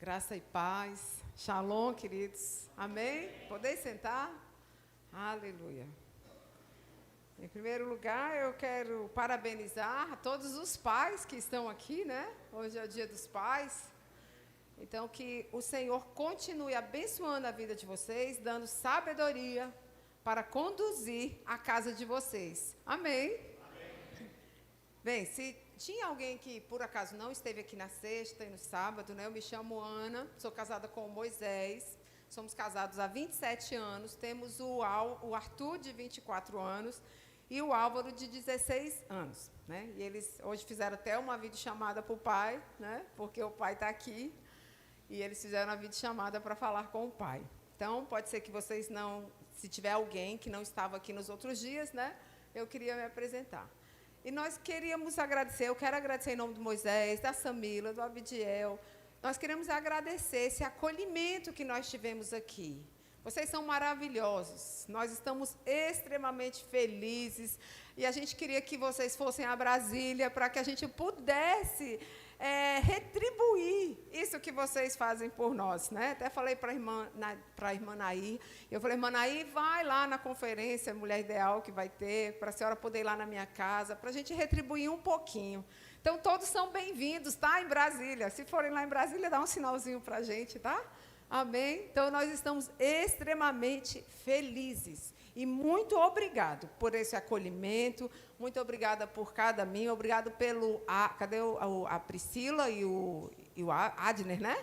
Graça e paz. Shalom, queridos. Amém? Podeis sentar? Aleluia. Em primeiro lugar, eu quero parabenizar a todos os pais que estão aqui, né? Hoje é o Dia dos Pais. Então, que o Senhor continue abençoando a vida de vocês, dando sabedoria para conduzir a casa de vocês. Amém? Amém. Bem, se tinha alguém que, por acaso, não esteve aqui na sexta e no sábado, né? Eu me chamo Ana, sou casada com o Moisés, somos casados há 27 anos, temos o Arthur, de 24 anos, e o Álvaro, de 16 anos, né? E eles hoje fizeram até uma videochamada para o pai, né? Porque o pai está aqui, e eles fizeram uma videochamada para falar com o pai. Então, pode ser que vocês não, se tiver alguém que não estava aqui nos outros dias, né? Eu queria me apresentar. E nós queríamos agradecer, eu quero agradecer em nome do Moisés, da Samila, do Abidiel. Nós queremos agradecer esse acolhimento que nós tivemos aqui. Vocês são maravilhosos, nós estamos extremamente felizes. E a gente queria que vocês fossem a Brasília para que a gente pudesse retribuir isso que vocês fazem por nós, né? Até falei para a irmã Nair, eu falei, irmã Nair, vai lá na conferência Mulher Ideal que vai ter, para a senhora poder ir lá na minha casa, para a gente retribuir um pouquinho. Então, todos são bem-vindos, tá? Em Brasília. Se forem lá em Brasília, dá um sinalzinho para a gente, tá? Amém? Então, nós estamos extremamente felizes. E muito obrigado por esse acolhimento, muito obrigada por cada mim, obrigado pelo... cadê a Priscila e o Adner, né?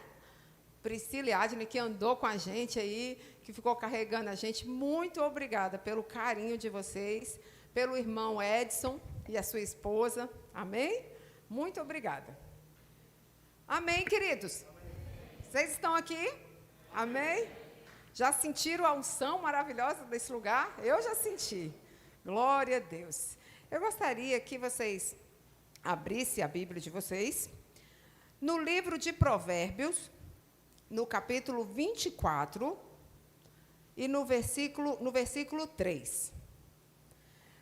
Priscila e Adner, que andou com a gente aí, que ficou carregando a gente. Muito obrigada pelo carinho de vocês, pelo irmão Edson e a sua esposa. Amém? Muito obrigada. Amém, queridos? Vocês estão aqui? Amém? Já sentiram a unção maravilhosa desse lugar? Eu já senti. Glória a Deus. Eu gostaria que vocês abrissem a Bíblia de vocês no livro de Provérbios, no capítulo 24 e no versículo 3.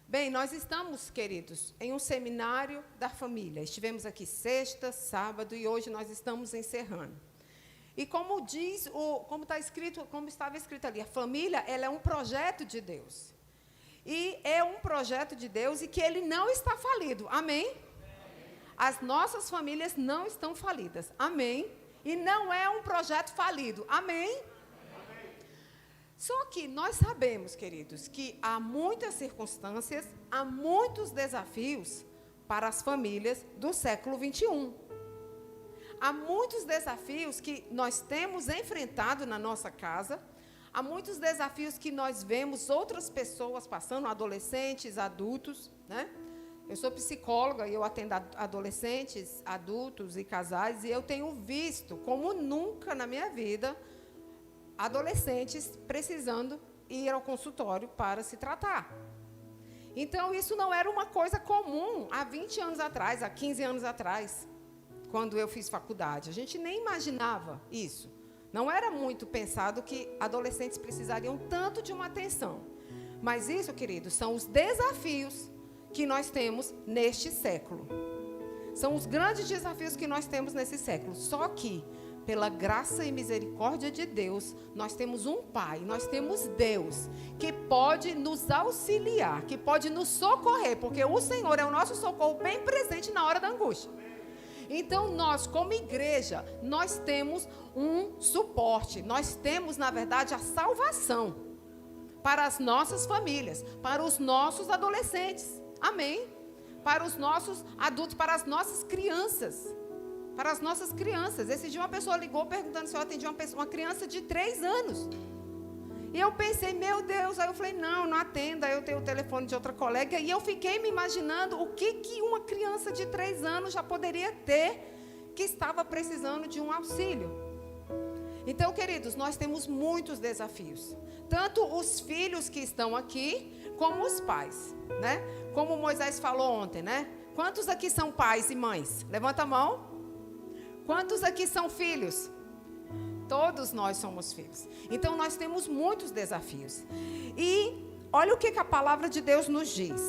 Bem, nós estamos, queridos, em um seminário da família. Estivemos aqui sexta, sábado e hoje nós estamos encerrando. E como estava escrito ali, a família, ela é um projeto de Deus. E é um projeto de Deus e que ele não está falido. Amém? As nossas famílias não estão falidas. Amém? E não é um projeto falido. Amém? Só que nós sabemos, queridos, que há muitas circunstâncias, há muitos desafios para as famílias do século 21. Há muitos desafios que nós temos enfrentado na nossa casa, há muitos desafios que nós vemos outras pessoas passando, adolescentes, adultos, né? Eu sou psicóloga e eu atendo adolescentes, adultos e casais, e eu tenho visto, como nunca na minha vida, adolescentes precisando ir ao consultório para se tratar. Então, isso não era uma coisa comum há 20 anos atrás, há 15 anos atrás. Quando eu fiz faculdade, a gente nem imaginava isso. Não era muito pensado que adolescentes precisariam tanto de uma atenção. Mas isso, queridos, são os desafios que nós temos neste século. São os grandes desafios que nós temos nesse século. Só que, pela graça e misericórdia de Deus, nós temos um Pai, nós temos Deus, que pode nos auxiliar, que pode nos socorrer, porque o Senhor é o nosso socorro bem presente na hora da angústia. Então, nós, como igreja, nós temos um suporte, nós temos, na verdade, a salvação para as nossas famílias, para os nossos adolescentes, amém? Para os nossos adultos, para as nossas crianças, Esse dia uma pessoa ligou perguntando se eu atendi uma criança de 3 anos. E eu pensei, meu Deus, aí eu falei, não atendo, aí eu tenho o telefone de outra colega, e eu fiquei me imaginando o que uma criança de 3 anos já poderia ter, que estava precisando de um auxílio. Então, queridos, nós temos muitos desafios, tanto os filhos que estão aqui, como os pais, né? Como Moisés falou ontem, né? Quantos aqui são pais e mães? Levanta a mão. Quantos aqui são filhos? Todos nós somos filhos. Então, nós temos muitos desafios. E olha o que a palavra de Deus nos diz.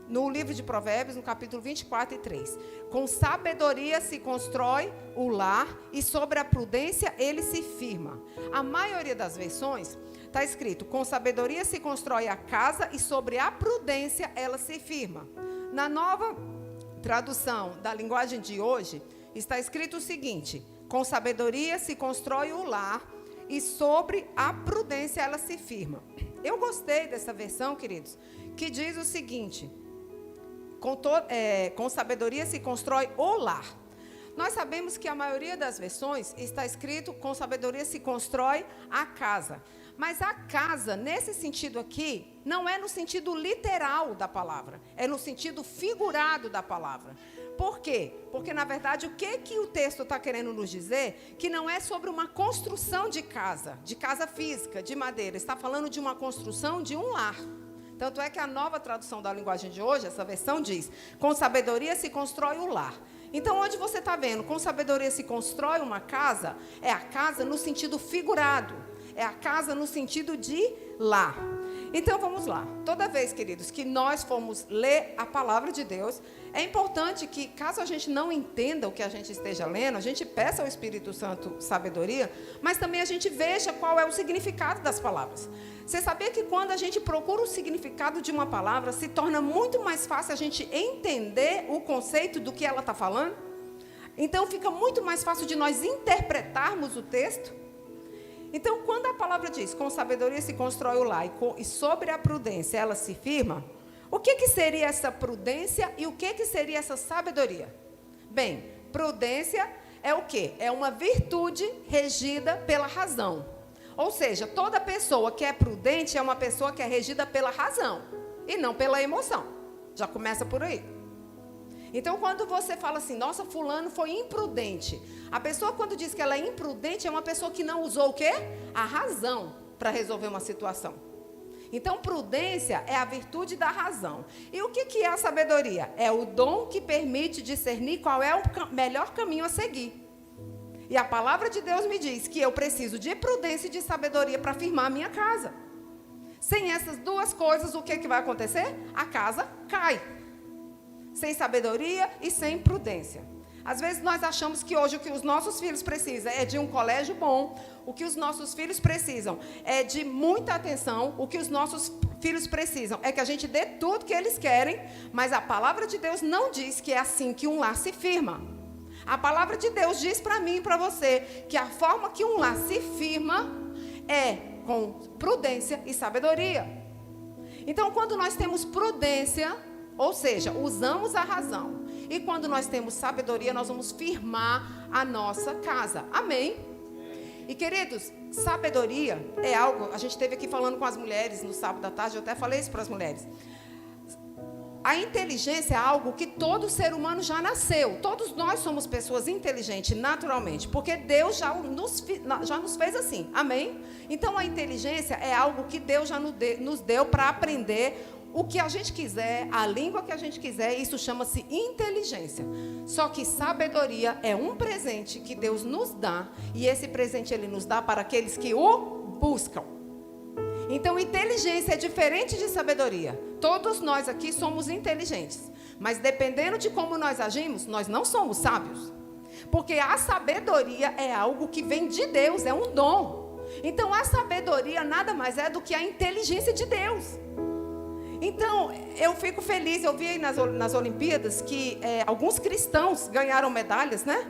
no livro de Provérbios, no capítulo 24 e 3. Com sabedoria se constrói o lar e sobre a prudência ele se firma. A maioria das versões está escrito, com sabedoria se constrói a casa e sobre a prudência ela se firma. Na nova tradução da linguagem de hoje, está escrito o seguinte, com sabedoria se constrói o lar e sobre a prudência ela se firma. Eu gostei dessa versão, queridos, que diz o seguinte, com sabedoria se constrói o lar. Nós sabemos que a maioria das versões está escrito, com sabedoria se constrói a casa. Mas a casa, nesse sentido aqui, não é no sentido literal da palavra, é no sentido figurado da palavra. Por quê? Porque, na verdade, o que o texto está querendo nos dizer? Que não é sobre uma construção de casa física, de madeira. Está falando de uma construção de um lar. Tanto é que a nova tradução da linguagem de hoje, essa versão diz, com sabedoria se constrói o lar. Então, onde você está vendo, com sabedoria se constrói uma casa, é a casa no sentido figurado. É a casa no sentido de lar. Então, vamos lá. Toda vez, queridos, que nós formos ler a palavra de Deus, é importante que, caso a gente não entenda o que a gente esteja lendo, a gente peça ao Espírito Santo sabedoria, mas também a gente veja qual é o significado das palavras. Você sabia que quando a gente procura o significado de uma palavra, se torna muito mais fácil a gente entender o conceito do que ela está falando? Então, fica muito mais fácil de nós interpretarmos o texto. Então, quando a palavra diz, com sabedoria se constrói o lar e sobre a prudência ela se firma, o que seria essa prudência e o que seria essa sabedoria? Bem, prudência é o quê? É uma virtude regida pela razão. Ou seja, toda pessoa que é prudente é uma pessoa que é regida pela razão e não pela emoção. Já começa por aí. Então, quando você fala assim, nossa, fulano foi imprudente. A pessoa, quando diz que ela é imprudente, é uma pessoa que não usou o quê? A razão para resolver uma situação. Então, prudência é a virtude da razão. E o que é a sabedoria? É o dom que permite discernir qual é o melhor caminho a seguir. E a palavra de Deus me diz que eu preciso de prudência e de sabedoria para firmar a minha casa. Sem essas duas coisas, o que vai acontecer? A casa cai. Sem sabedoria e sem prudência. Às vezes nós achamos que hoje o que os nossos filhos precisam é de um colégio bom, o que os nossos filhos precisam é de muita atenção, o que os nossos filhos precisam é que a gente dê tudo que eles querem, mas a palavra de Deus não diz que é assim que um lar se firma. A palavra de Deus diz para mim e para você que a forma que um lar se firma é com prudência e sabedoria. Então, quando nós temos prudência, ou seja, usamos a razão. E quando nós temos sabedoria, nós vamos firmar a nossa casa. Amém? E, queridos, sabedoria é algo... A gente esteve aqui falando com as mulheres no sábado à tarde, eu até falei isso para as mulheres. A inteligência é algo que todo ser humano já nasceu. Todos nós somos pessoas inteligentes, naturalmente, porque Deus já nos fez assim. Amém? Então, a inteligência é algo que Deus já nos deu para aprender o que a gente quiser, a língua que a gente quiser, isso chama-se inteligência. Só que sabedoria é um presente que Deus nos dá, e esse presente Ele nos dá para aqueles que o buscam. Então, inteligência é diferente de sabedoria. Todos nós aqui somos inteligentes, mas dependendo de como nós agimos, nós não somos sábios. Porque a sabedoria é algo que vem de Deus, é um dom. Então, a sabedoria nada mais é do que a inteligência de Deus. Então, eu fico feliz, eu vi aí nas Olimpíadas que alguns cristãos ganharam medalhas, né?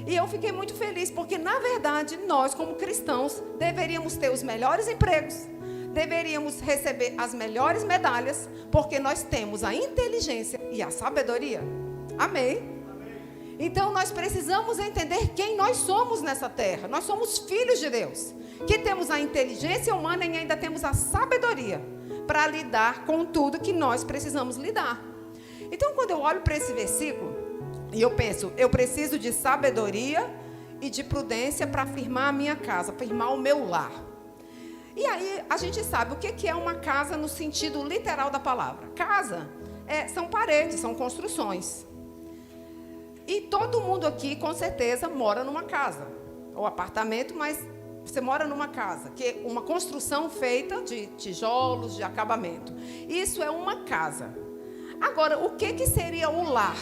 E eu fiquei muito feliz, porque, na verdade, nós, como cristãos, deveríamos ter os melhores empregos, deveríamos receber as melhores medalhas, porque nós temos a inteligência e a sabedoria. Amém? Então, nós precisamos entender quem nós somos nessa terra. Nós somos filhos de Deus, que temos a inteligência humana e ainda temos a sabedoria para lidar com tudo que nós precisamos lidar. Então, quando eu olho para esse versículo, e eu penso, eu preciso de sabedoria e de prudência para firmar a minha casa, firmar o meu lar. E aí, a gente sabe o que é uma casa no sentido literal da palavra. Casa são paredes, são construções. E todo mundo aqui, com certeza, mora numa casa, ou apartamento, mas você mora numa casa, que é uma construção feita de tijolos, de acabamento. Isso é uma casa. Agora, o que seria o lar?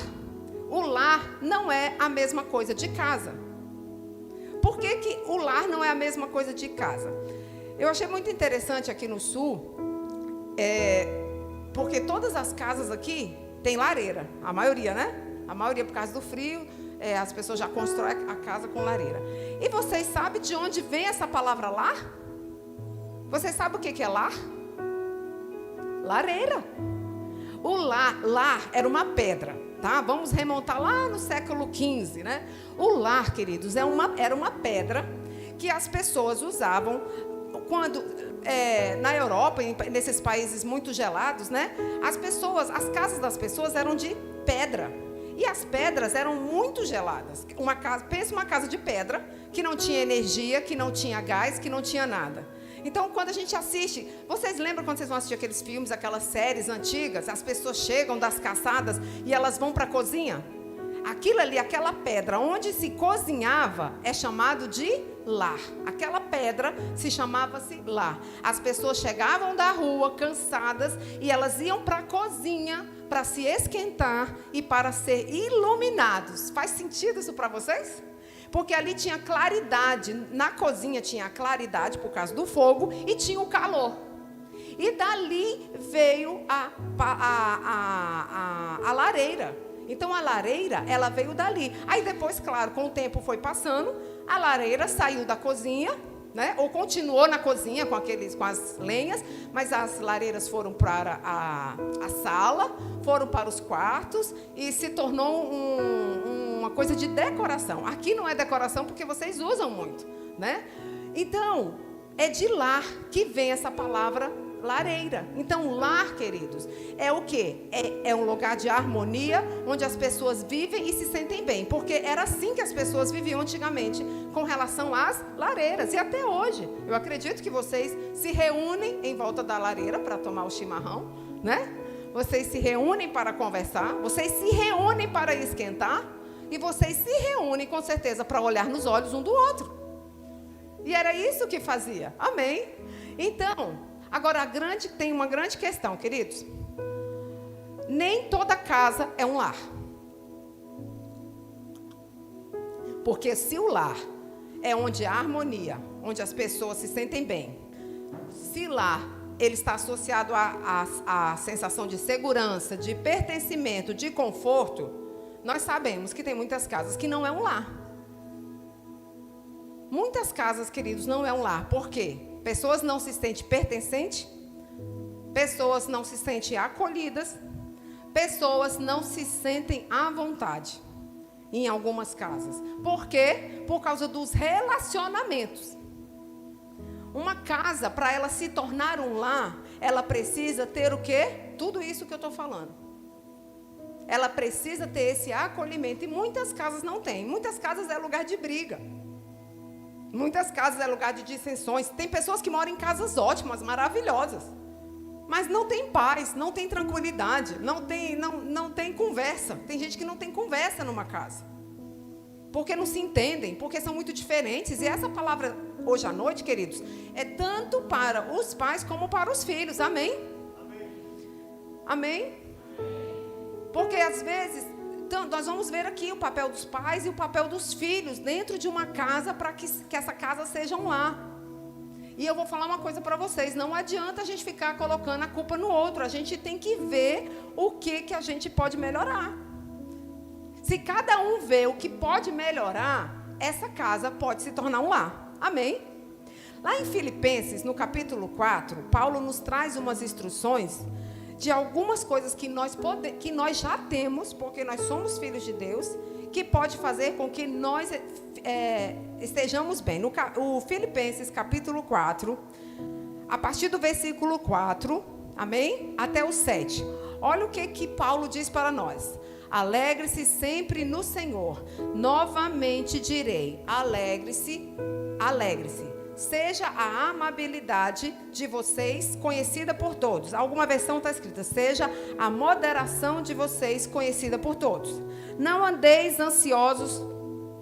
O lar não é a mesma coisa de casa. Por que o lar não é a mesma coisa de casa? Eu achei muito interessante aqui no sul, porque todas as casas aqui têm lareira, a maioria, né? A maioria, por causa do frio, as pessoas já constroem a casa com lareira. E vocês sabem de onde vem essa palavra lar? Vocês sabem o que é lar? Lareira. O lar era uma pedra, tá? Vamos remontar lá no século XV, né? O lar, queridos, era uma pedra que as pessoas usavam quando, na Europa, nesses países muito gelados, né? As casas das pessoas eram de pedra. E as pedras eram muito geladas. Pensa uma casa de pedra, que não tinha energia, que não tinha gás, que não tinha nada. Então, quando a gente assiste, vocês lembram quando vocês vão assistir aqueles filmes, aquelas séries antigas, as pessoas chegam das caçadas e elas vão para a cozinha? Aquilo ali, aquela pedra onde se cozinhava, é chamado de lar. Aquela pedra se chamava-se lar. As pessoas chegavam da rua cansadas e elas iam para a cozinha para se esquentar e para ser iluminados. Faz sentido isso para vocês? Porque ali tinha claridade, na cozinha tinha a claridade por causa do fogo e tinha o calor. E dali veio a lareira. Então a lareira, ela veio dali. Aí depois, claro, com o tempo foi passando, a lareira saiu da cozinha, né? Ou continuou na cozinha com as lenhas, mas as lareiras foram para a sala, foram para os quartos e se tornou uma coisa de decoração. Aqui não é decoração porque vocês usam muito, né? Então, é de lar que vem essa palavra lareira. Então, lar, queridos, é o quê? É um lugar de harmonia, onde as pessoas vivem e se sentem bem. Porque era assim que as pessoas viviam antigamente, com relação às lareiras. E até hoje, eu acredito que vocês se reúnem em volta da lareira para tomar o chimarrão, né? Vocês se reúnem para conversar, vocês se reúnem para esquentar, e vocês se reúnem, com certeza, para olhar nos olhos um do outro. E era isso que fazia. Amém? Então, agora tem uma grande questão, queridos. Nem toda casa é um lar. Porque se o lar é onde há harmonia, onde as pessoas se sentem bem, se lar ele está associado à sensação de segurança, de pertencimento, de conforto, nós sabemos que tem muitas casas que não é um lar. Muitas casas, queridos, não é um lar. Por quê? Pessoas não se sentem pertencentes, pessoas não se sentem acolhidas, pessoas não se sentem à vontade em algumas casas. Por quê? Por causa dos relacionamentos. Uma casa, para ela se tornar um lar, ela precisa ter o quê? Tudo isso que eu estou falando. Ela precisa ter esse acolhimento. E muitas casas não têm. Muitas casas é lugar de briga. Muitas casas é lugar de dissensões. Tem pessoas que moram em casas ótimas, maravilhosas. Mas não tem paz, não tem tranquilidade, não tem conversa. Tem gente que não tem conversa numa casa. Porque não se entendem, porque são muito diferentes. E essa palavra, hoje à noite, queridos, é tanto para os pais como para os filhos. Amém? Amém? Porque às vezes, então, nós vamos ver aqui o papel dos pais e o papel dos filhos dentro de uma casa para que essa casa seja um lar. E eu vou falar uma coisa para vocês, não adianta a gente ficar colocando a culpa no outro, a gente tem que ver o que a gente pode melhorar. Se cada um vê o que pode melhorar, essa casa pode se tornar um lar. Amém? Lá em Filipenses, no capítulo 4, Paulo nos traz umas instruções de algumas coisas que nós já temos, porque nós somos filhos de Deus, que pode fazer com que nós estejamos bem. O Filipenses, capítulo 4, a partir do versículo 4, amém? Até o 7. Olha o que Paulo diz para nós. Alegre-se sempre no Senhor. Novamente direi, alegre-se, alegre-se. Seja a amabilidade de vocês conhecida por todos. Alguma versão está escrita, seja a moderação de vocês conhecida por todos. Não andeis ansiosos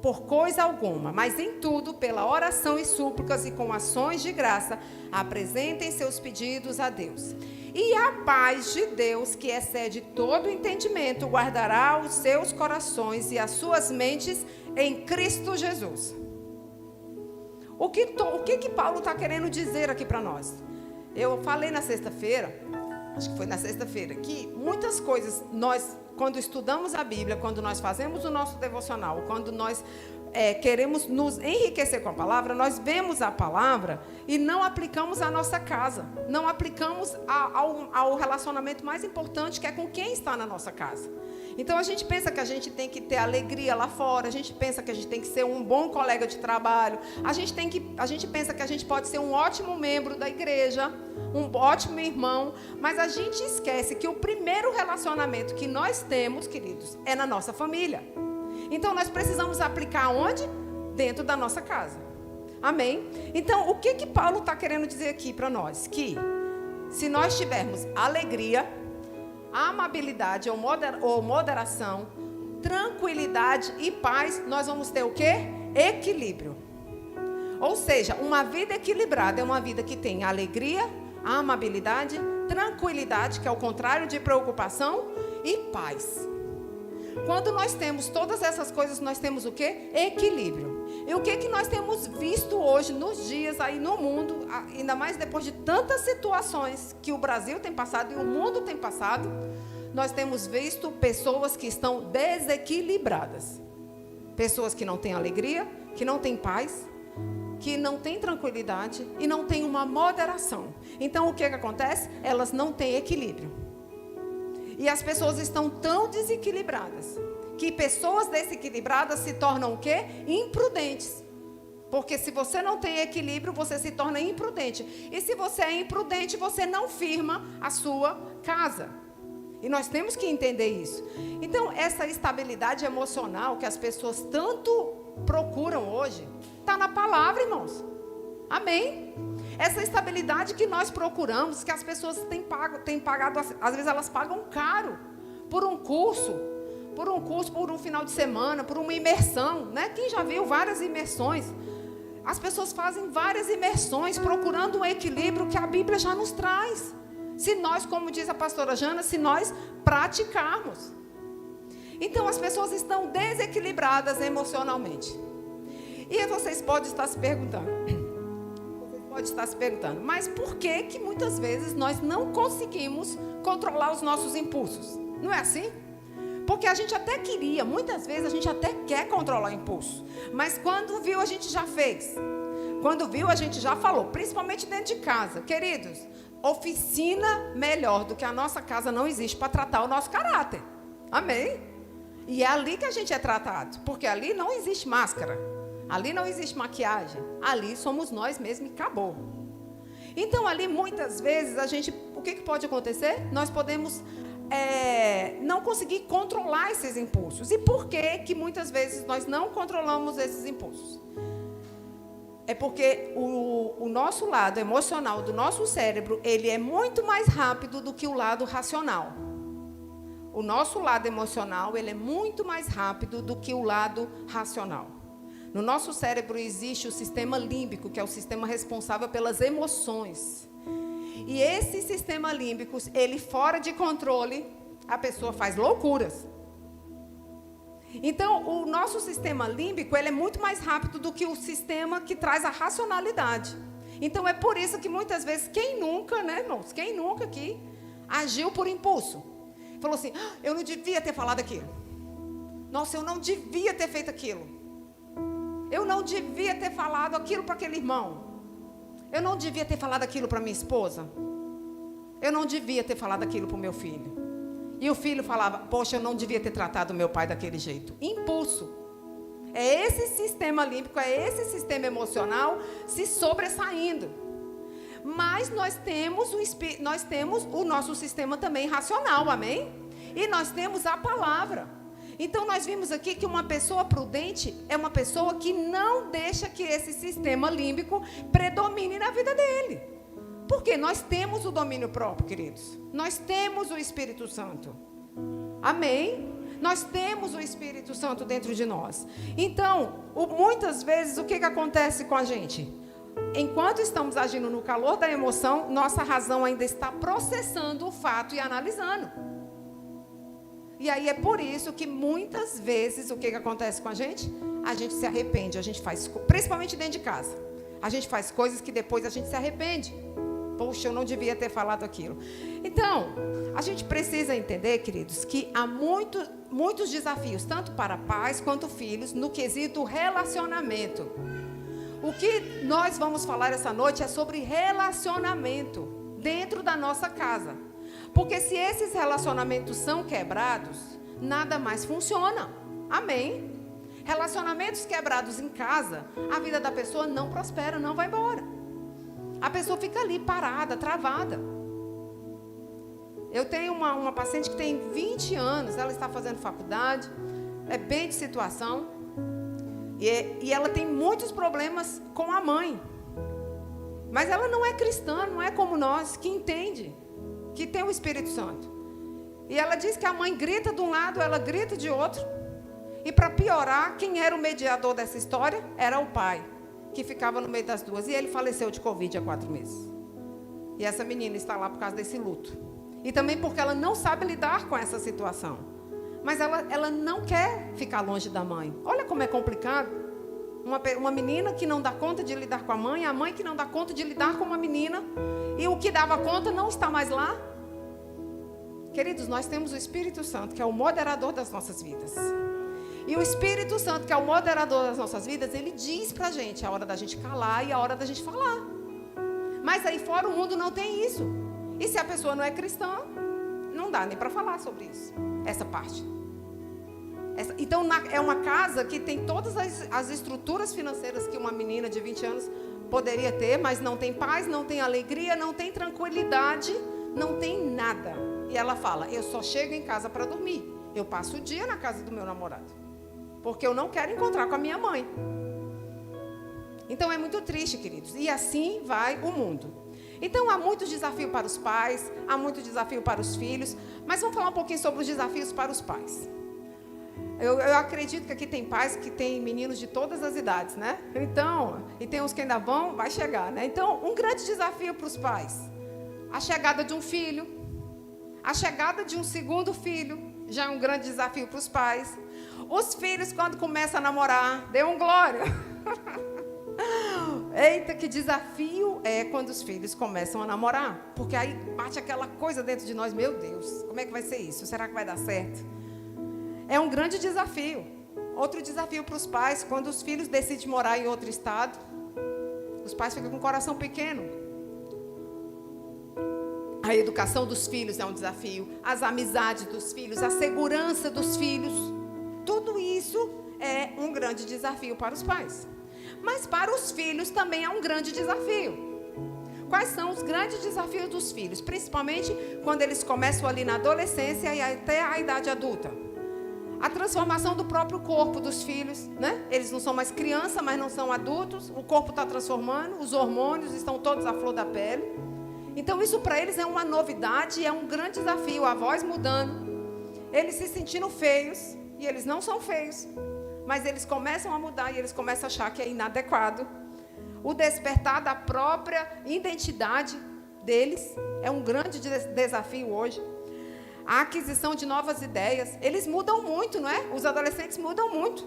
por coisa alguma, mas em tudo, pela oração e súplicas e com ações de graça, apresentem seus pedidos a Deus. E a paz de Deus, que excede todo entendimento, guardará os seus corações e as suas mentes em Cristo Jesus. O que Paulo está querendo dizer aqui para nós? Eu falei na sexta-feira, acho que foi na sexta-feira, que muitas coisas nós, quando estudamos a Bíblia, quando nós fazemos o nosso devocional, quando nós queremos nos enriquecer com a palavra, nós vemos a palavra e não aplicamos à nossa casa, não aplicamos ao relacionamento mais importante, que é com quem está na nossa casa. Então a gente pensa que a gente tem que ter alegria lá fora, a gente pensa que a gente tem que ser um bom colega de trabalho, a gente pensa que a gente pode ser um ótimo membro da igreja, um ótimo irmão, mas a gente esquece que o primeiro relacionamento que nós temos, queridos, é na nossa família. Então nós precisamos aplicar onde? Dentro da nossa casa. Amém? Então o que Paulo está querendo dizer aqui para nós? Que se nós tivermos alegria, amabilidade ou moderação, tranquilidade e paz, nós vamos ter o quê? Equilíbrio. Ou seja, uma vida equilibrada é uma vida que tem alegria, amabilidade, tranquilidade, que é o contrário de preocupação, e paz. Quando nós temos todas essas coisas, nós temos o quê? Equilíbrio. E o que nós temos visto hoje, nos dias aí no mundo, ainda mais depois de tantas situações que o Brasil tem passado e o mundo tem passado, nós temos visto pessoas que estão desequilibradas. Pessoas que não têm alegria, que não têm paz, que não têm tranquilidade e não têm uma moderação. Então, o que acontece? Elas não têm equilíbrio. E as pessoas estão tão desequilibradas que pessoas desequilibradas se tornam o quê? Imprudentes. Porque se você não tem equilíbrio, você se torna imprudente. E se você é imprudente, você não firma a sua casa. E nós temos que entender isso. Então, essa estabilidade emocional que as pessoas tanto procuram hoje, está na palavra, irmãos. Amém? Essa estabilidade que nós procuramos, que as pessoas têm pagado, às vezes elas pagam caro por um curso, por um final de semana, por uma imersão, né? Quem já viu várias imersões? As pessoas fazem várias imersões procurando um equilíbrio que a Bíblia já nos traz. Se nós, como diz a pastora Jana, se nós praticarmos. Então as pessoas estão desequilibradas emocionalmente. E vocês podem estar se perguntando, mas por que muitas vezes nós não conseguimos controlar os nossos impulsos? Não é assim? Porque a gente até queria, muitas vezes a gente até quer controlar o impulso, mas quando viu a gente já fez, quando viu a gente já falou, principalmente dentro de casa. Queridos, oficina melhor do que a nossa casa não existe para tratar o nosso caráter. Amém? E é ali que a gente é tratado, porque ali não existe máscara. Ali não existe maquiagem, ali somos nós mesmos e acabou. Então ali muitas vezes o que pode acontecer? Nós podemos não conseguir controlar esses impulsos. E por que muitas vezes nós não controlamos esses impulsos? É porque o nosso lado emocional do nosso cérebro, ele é muito mais rápido do que o lado racional. O nosso lado emocional, ele é muito mais rápido do que o lado racional. No nosso cérebro existe o sistema límbico, que é o sistema responsável pelas emoções. E esse sistema límbico, ele fora de controle, a pessoa faz loucuras. Então, o nosso sistema límbico, ele é muito mais rápido do que o sistema que traz a racionalidade. Então, é por isso que muitas vezes, quem nunca, né, irmãos? Quem nunca aqui agiu por impulso? Falou assim, eu não devia ter falado aquilo. Nossa, eu não devia ter feito aquilo. Eu não devia ter falado aquilo para aquele irmão. Eu não devia ter falado aquilo para minha esposa. Eu não devia ter falado aquilo para o meu filho. E o filho falava, poxa, eu não devia ter tratado o meu pai daquele jeito. Impulso. É esse sistema límbico, é esse sistema emocional se sobressaindo. Mas nós temos o nosso sistema também racional, amém? E nós temos a palavra. Então, nós vimos aqui que uma pessoa prudente é uma pessoa que não deixa que esse sistema límbico predomine na vida dele. Porque nós temos o domínio próprio, queridos. Nós temos o Espírito Santo. Amém? Nós temos o Espírito Santo dentro de nós. Então, muitas vezes, o que acontece com a gente? enquanto estamos agindo no calor da emoção, nossa razão ainda está processando o fato e analisando. E aí é por isso que muitas vezes, o que acontece com a gente? A gente se arrepende, a gente faz, principalmente dentro de casa. A gente faz coisas que depois a gente se arrepende. Poxa, eu não devia ter falado aquilo. Então, a gente precisa entender, queridos, que há muitos desafios, tanto para pais quanto filhos, no quesito relacionamento. O que nós vamos falar essa noite é sobre relacionamento dentro da nossa casa. Porque se esses relacionamentos são quebrados, nada mais funciona. Amém? Relacionamentos quebrados em casa, a vida da pessoa não prospera, não vai embora. A pessoa fica ali parada, travada. Eu tenho uma paciente que tem 20 anos, ela está fazendo faculdade, é bem de situação, e ela tem muitos problemas com a mãe. Mas ela não é cristã, não é como nós, que entende, que tem o Espírito Santo. E ela diz que a mãe grita de um lado, ela grita de outro. E para piorar, quem era o mediador dessa história era o pai, que ficava no meio das duas. E ele faleceu de Covid há 4 meses. E essa menina está lá por causa desse luto. E também porque ela não sabe lidar com essa situação. Mas ela não quer ficar longe da mãe. Olha como é complicado. Uma menina que não dá conta de lidar com a mãe que não dá conta de lidar com uma menina. E o que dava conta não está mais lá. Queridos, nós temos o Espírito Santo, que é o moderador das nossas vidas. E o Espírito Santo, que é o moderador das nossas vidas, ele diz pra gente a hora da gente calar e a hora da gente falar. Mas aí fora o mundo não tem isso. E se a pessoa não é cristã, não dá nem para falar sobre isso. Essa parte. Então, é uma casa que tem todas as estruturas financeiras que uma menina de 20 anos poderia ter, mas não tem paz, não tem alegria, não tem tranquilidade, não tem nada. E ela fala, eu só chego em casa para dormir. Eu passo o dia na casa do meu namorado. Porque eu não quero encontrar com a minha mãe. Então é muito triste, queridos. E assim vai o mundo. Então há muito desafio para os pais, há muito desafio para os filhos. Mas vamos falar um pouquinho sobre os desafios para os pais. Eu acredito que aqui tem pais que têm meninos de todas as idades, né? Então, e tem uns que ainda vai chegar, né? Então, um grande desafio para os pais. A chegada de um filho. A chegada de um segundo filho. Já é um grande desafio para os pais. Os filhos, quando começam a namorar, dê um glória. Eita, que desafio é quando os filhos começam a namorar. Porque aí bate aquela coisa dentro de nós, meu Deus, como é que vai ser isso? Será que vai dar certo? É um grande desafio. Outro desafio para os pais, quando os filhos decidem morar em outro estado, os pais ficam com o coração pequeno. A educação dos filhos é um desafio, as amizades dos filhos, a segurança dos filhos. Tudo isso é um grande desafio para os pais. Mas para os filhos também é um grande desafio. Quais são os grandes desafios dos filhos? Principalmente quando eles começam ali na adolescência e até a idade adulta. A transformação do próprio corpo dos filhos, né? Eles não são mais crianças, mas não são adultos. O corpo está transformando, os hormônios estão todos à flor da pele. Então isso para eles é uma novidade e é um grande desafio. A voz mudando, eles se sentindo feios. E eles não são feios, mas eles começam a mudar e eles começam a achar que é inadequado. O despertar da própria identidade deles é um grande desafio hoje. A aquisição de novas ideias. Eles mudam muito, não é? Os adolescentes mudam muito.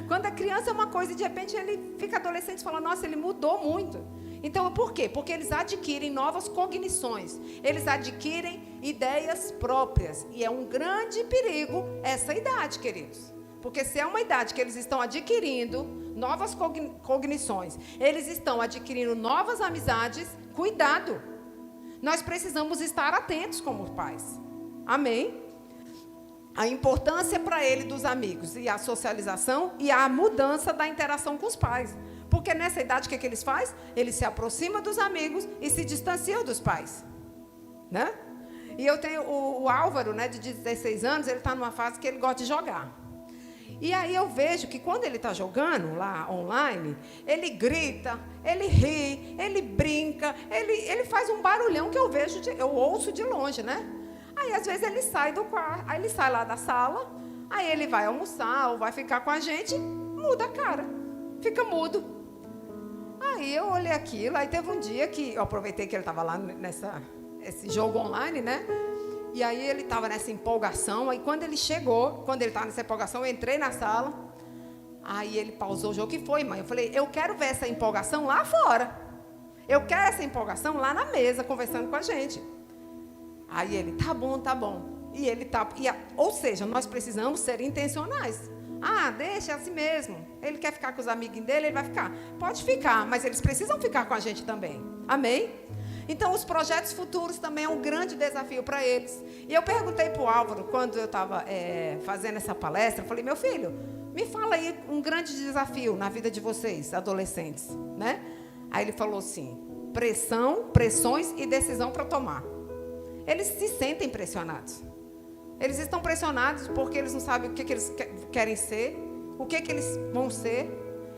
Quando a criança é uma coisa e de repente ele fica adolescente e fala, nossa, ele mudou muito. Então, por quê? Porque eles adquirem novas cognições. Eles adquirem ideias próprias. E é um grande perigo essa idade, queridos. Porque se é uma idade que eles estão adquirindo novas cognições, eles estão adquirindo novas amizades, cuidado. Nós precisamos estar atentos como pais. Amém? A importância para ele dos amigos e a socialização e a mudança da interação com os pais. Porque nessa idade, o que eles fazem? Eles se aproximam dos amigos e se distanciam dos pais. Né? E eu tenho o Álvaro, né, de 16 anos, ele está numa fase que ele gosta de jogar. E aí eu vejo que quando ele está jogando lá online, ele grita, ele ri, ele brinca, ele faz um barulhão que eu ouço de longe, né? Aí às vezes ele sai do quarto, aí ele sai lá da sala, aí ele vai almoçar ou vai ficar com a gente, muda a cara, fica mudo. Aí eu olhei aquilo, aí teve um dia que eu aproveitei que ele estava lá esse jogo online, né? E aí ele estava nessa empolgação, aí quando ele chegou, quando ele estava nessa empolgação, eu entrei na sala, aí ele pausou o jogo. O que foi, mãe? Eu falei, eu quero ver essa empolgação lá fora. Eu quero essa empolgação lá na mesa, conversando com a gente. Aí ele, tá bom, tá bom. E ele tá, ou seja, nós precisamos ser intencionais. Ah, deixa assim mesmo. Ele quer ficar com os amiguinhos dele, ele vai ficar. Pode ficar, mas eles precisam ficar com a gente também. Amém? Então, os projetos futuros também é um grande desafio para eles. E eu perguntei para o Álvaro, quando eu estava fazendo essa palestra, eu falei, meu filho, me fala aí um grande desafio na vida de vocês, adolescentes, né? Aí ele falou assim, pressões e decisão para tomar. Eles se sentem pressionados. Eles estão pressionados porque eles não sabem o que eles querem ser, o que eles vão ser.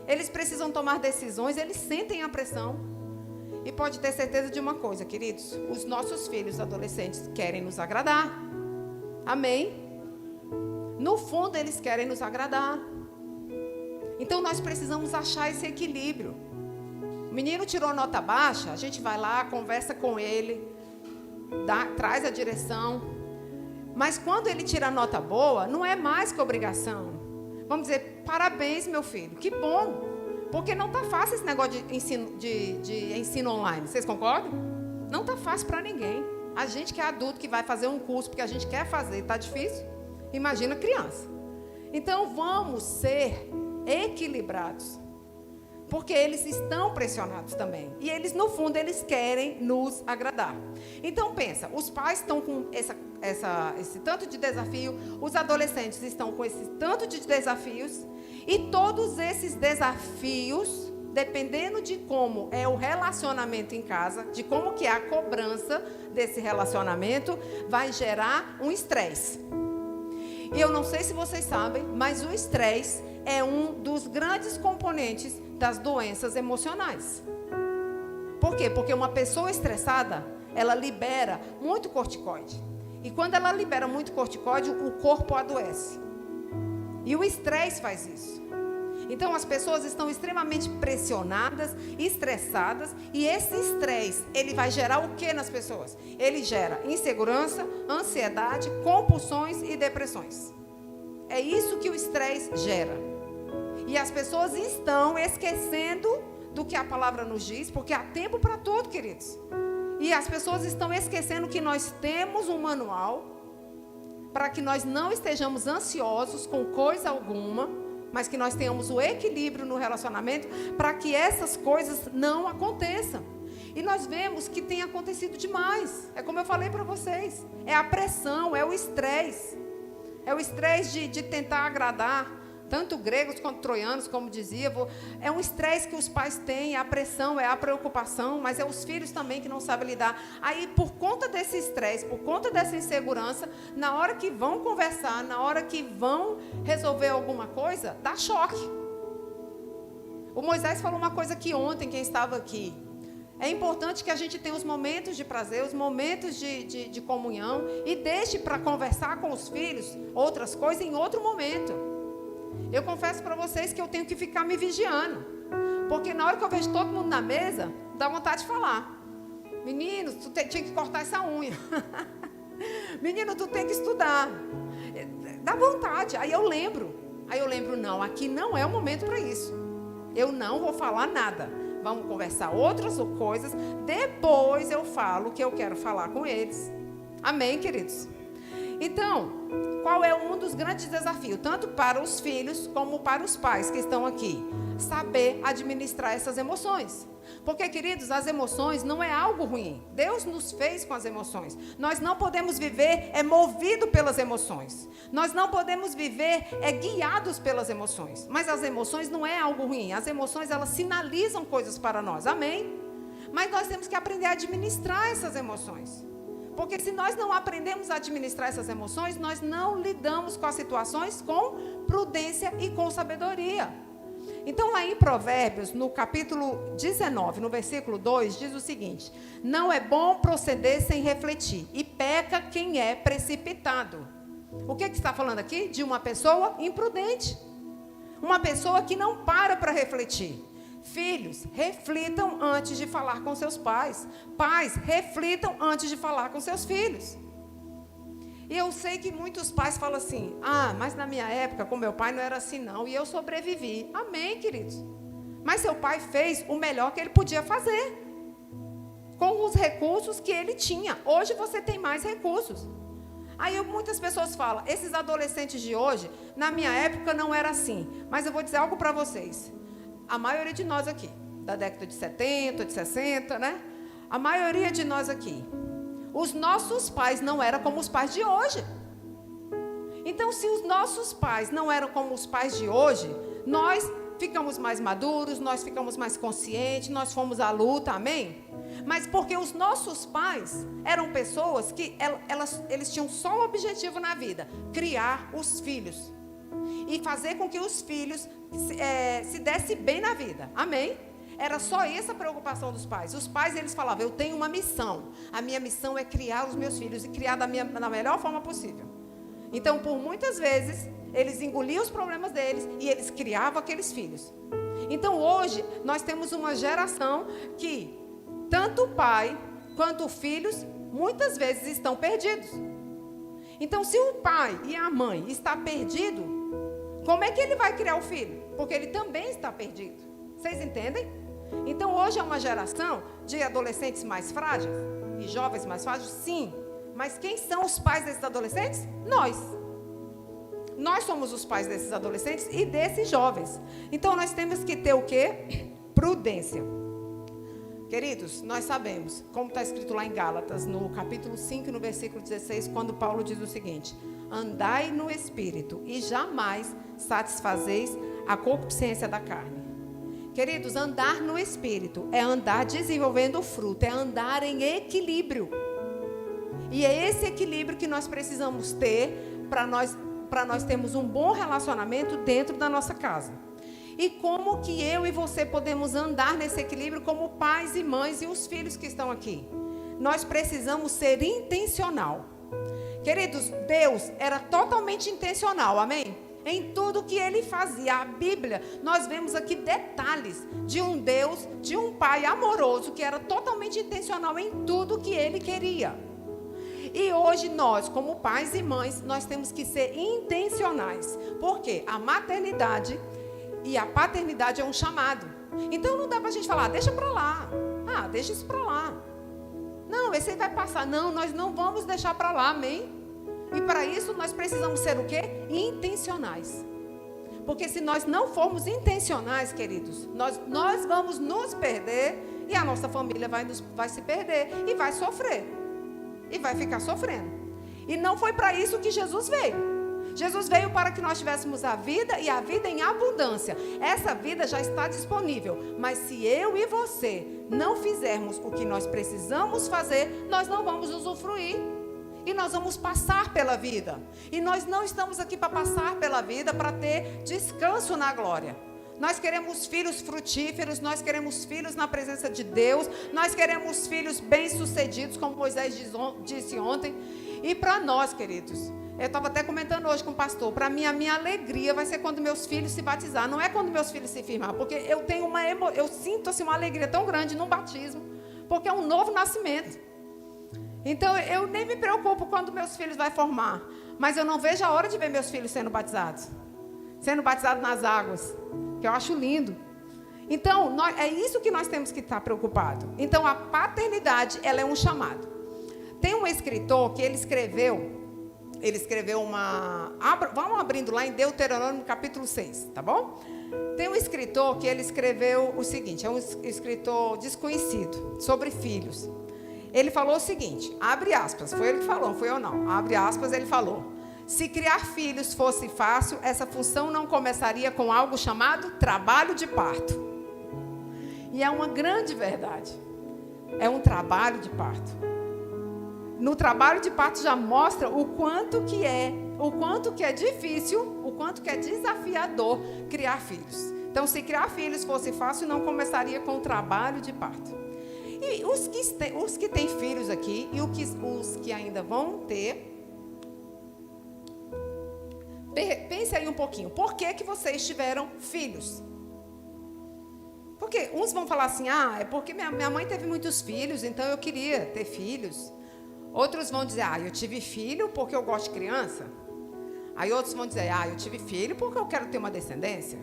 Eles precisam tomar decisões, eles sentem a pressão. E pode ter certeza de uma coisa, queridos, os nossos filhos adolescentes querem nos agradar. Amém? No fundo, eles querem nos agradar. Então, nós precisamos achar esse equilíbrio. O menino tirou nota baixa, a gente vai lá, conversa com ele, traz a direção. Mas quando ele tira nota boa, não é mais que obrigação. Vamos dizer, parabéns, meu filho, que bom. Porque não está fácil esse negócio de ensino online. Vocês concordam? Não está fácil para ninguém. A gente que é adulto, que vai fazer um curso porque a gente quer fazer, está difícil? Imagina criança. Então, vamos ser equilibrados. Porque eles estão pressionados também. E eles, no fundo, eles querem nos agradar. Então, pensa, os pais estão com esse tanto de desafio, os adolescentes estão com esse tanto de desafios, e todos esses desafios, dependendo de como é o relacionamento em casa, de como que é a cobrança desse relacionamento, vai gerar um estresse. E eu não sei se vocês sabem, mas o estresse é um dos grandes componentes das doenças emocionais. Por quê? Porque uma pessoa estressada, ela libera muito corticoide. E quando ela libera muito corticoide, o corpo adoece. E o estresse faz isso. Então, as pessoas estão extremamente pressionadas, estressadas, e esse estresse, ele vai gerar o que nas pessoas? Ele gera insegurança, ansiedade, compulsões e depressões. É isso que o estresse gera. E as pessoas estão esquecendo do que a palavra nos diz, porque há tempo para tudo, queridos. E as pessoas estão esquecendo que nós temos um manual para que nós não estejamos ansiosos com coisa alguma, mas que nós tenhamos o equilíbrio no relacionamento para que essas coisas não aconteçam. E nós vemos que tem acontecido demais. É como eu falei para vocês. É a pressão, é o estresse. É o estresse de tentar agradar tanto gregos quanto troianos, como dizia. É um estresse que os pais têm, é a pressão, é a preocupação, mas é os filhos também que não sabem lidar. Aí, por conta desse estresse, por conta dessa insegurança, na hora que vão conversar, na hora que vão resolver alguma coisa, dá choque. O Moisés falou uma coisa que ontem, quem estava aqui, é importante que a gente tenha os momentos de prazer, os momentos de comunhão, e deixe para conversar com os filhos outras coisas em outro momento. Eu confesso para vocês que eu tenho que ficar me vigiando. Porque na hora que eu vejo todo mundo na mesa, dá vontade de falar. Menino, tu tinha que cortar essa unha. Menino, tu tem que estudar. Dá vontade. Aí eu lembro, não, aqui não é o momento para isso. Eu não vou falar nada. Vamos conversar outras coisas. Depois eu falo o que eu quero falar com eles. Amém, queridos? Então, qual é um dos grandes desafios, tanto para os filhos como para os pais que estão aqui? Saber administrar essas emoções. Porque, queridos, as emoções não é algo ruim. Deus nos fez com as emoções. Nós não podemos viver movido pelas emoções. Nós não podemos viver guiados pelas emoções. Mas as emoções não é algo ruim. As emoções, elas sinalizam coisas para nós. Amém? Mas nós temos que aprender a administrar essas emoções. Porque se nós não aprendemos a administrar essas emoções, nós não lidamos com as situações com prudência e com sabedoria. Então, lá em Provérbios, no capítulo 19, no versículo 2, diz o seguinte: não é bom proceder sem refletir, e peca quem é precipitado. O que está falando aqui? De uma pessoa imprudente. Uma pessoa que não para refletir. Filhos, reflitam antes de falar com seus pais. Pais, reflitam antes de falar com seus filhos. E eu sei que muitos pais falam assim: mas na minha época, com meu pai, não era assim não, e eu sobrevivi. Amém, queridos. Mas seu pai fez o melhor que ele podia fazer, com os recursos que ele tinha. Hoje você tem mais recursos. Aí muitas pessoas falam: esses adolescentes de hoje, na minha época não era assim. Mas eu vou dizer algo para vocês. A maioria de nós aqui, da década de 70, de 60, né? A maioria de nós aqui, os nossos pais não eram como os pais de hoje. Então, se os nossos pais não eram como os pais de hoje, nós ficamos mais maduros, nós ficamos mais conscientes, nós fomos à luta, amém? Mas porque os nossos pais eram pessoas que eles tinham só um objetivo na vida: criar os filhos. E fazer com que os filhos se dessem bem na vida, amém? Era só essa a preocupação dos pais. Os pais, eles falavam: eu tenho uma missão. A minha missão é criar os meus filhos e criar da melhor forma possível. Então, por muitas vezes, eles engoliam os problemas deles e eles criavam aqueles filhos. Então, hoje, nós temos uma geração que tanto o pai quanto os filhos, muitas vezes, estão perdidos. Então, se o pai e a mãe estão perdidos, como é que ele vai criar o filho? Porque ele também está perdido. Vocês entendem? Então, hoje é uma geração de adolescentes mais frágeis e jovens mais frágeis, sim. Mas quem são os pais desses adolescentes? Nós. Nós somos os pais desses adolescentes e desses jovens. Então, nós temos que ter o quê? Prudência. Queridos, nós sabemos, como está escrito lá em Gálatas, no capítulo 5, no versículo 16, quando Paulo diz o seguinte: andai no Espírito e jamais satisfazeis a concupiscência da carne. Queridos, andar no Espírito é andar desenvolvendo o fruto, é andar em equilíbrio. E é esse equilíbrio que nós precisamos ter para nós termos um bom relacionamento dentro da nossa casa. E como que eu e você podemos andar nesse equilíbrio como pais e mães e os filhos que estão aqui? Nós precisamos ser intencional. Queridos, Deus era totalmente intencional, amém? Em tudo que ele fazia. A Bíblia, nós vemos aqui detalhes de um Deus, de um pai amoroso que era totalmente intencional em tudo que ele queria. E hoje nós, como pais e mães, nós temos que ser intencionais. Porque a maternidade e a paternidade é um chamado. Então não dá para a gente falar: deixa para lá. Deixa isso para lá. Não, esse aí vai passar. Não, nós não vamos deixar para lá, amém? E para isso nós precisamos ser o quê? Intencionais. Porque se nós não formos intencionais, queridos, nós vamos nos perder e a nossa família vai se perder e vai sofrer. E vai ficar sofrendo. E não foi para isso que Jesus veio. Jesus veio para que nós tivéssemos a vida e a vida em abundância. Essa vida já está disponível. Mas se eu e você não fizermos o que nós precisamos fazer, nós não vamos usufruir. E nós vamos passar pela vida. E nós não estamos aqui para passar pela vida para ter descanso na glória. Nós queremos filhos frutíferos, nós queremos filhos na presença de Deus, nós queremos filhos bem-sucedidos, como Moisés disse ontem. E para nós, queridos, eu estava até comentando hoje com o pastor, para mim a minha alegria vai ser quando meus filhos se batizar, não é quando meus filhos se firmar, porque eu sinto assim, uma alegria tão grande no batismo, porque é um novo nascimento. Então eu nem me preocupo quando meus filhos vão formar, mas eu não vejo a hora de ver meus filhos sendo batizados nas águas, que eu acho lindo. Então, é isso que nós temos que estar preocupados. Então, a paternidade, ela é um chamado. Tem um escritor que ele escreveu vamos abrindo lá em Deuteronômio capítulo 6, tá bom? Tem um escritor que ele escreveu o seguinte, é um escritor desconhecido, sobre filhos. Ele falou o seguinte, abre aspas, foi ele que falou, não foi eu não, abre aspas, ele falou: se criar filhos fosse fácil, essa função não começaria com algo chamado trabalho de parto. E é uma grande verdade. É um trabalho de parto. No trabalho de parto já mostra o quanto que é difícil, o quanto que é desafiador criar filhos. Então, se criar filhos fosse fácil, não começaria com o trabalho de parto. E os que têm filhos aqui e os que ainda vão ter, pense aí um pouquinho. Por que vocês tiveram filhos? Porque uns vão falar assim, é porque minha mãe teve muitos filhos, então eu queria ter filhos. Outros vão dizer, eu tive filho porque eu gosto de criança. Aí outros vão dizer, eu tive filho porque eu quero ter uma descendência.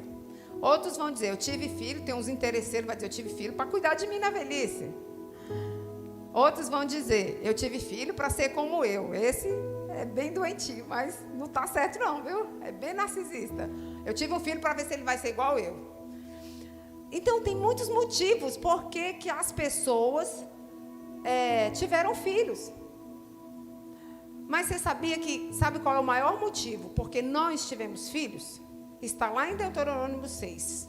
Outros vão dizer, eu tive filho, tem uns interesseiros, vai dizer, eu tive filho para cuidar de mim na velhice. Outros vão dizer, eu tive filho para ser como eu. Esse é bem doentio, mas não está certo não, viu? É bem narcisista. Eu tive um filho para ver se ele vai ser igual eu. Então, tem muitos motivos por que as pessoas tiveram filhos. Mas você sabe qual é o maior motivo? Porque nós tivemos filhos? Está lá em Deuteronômio 6.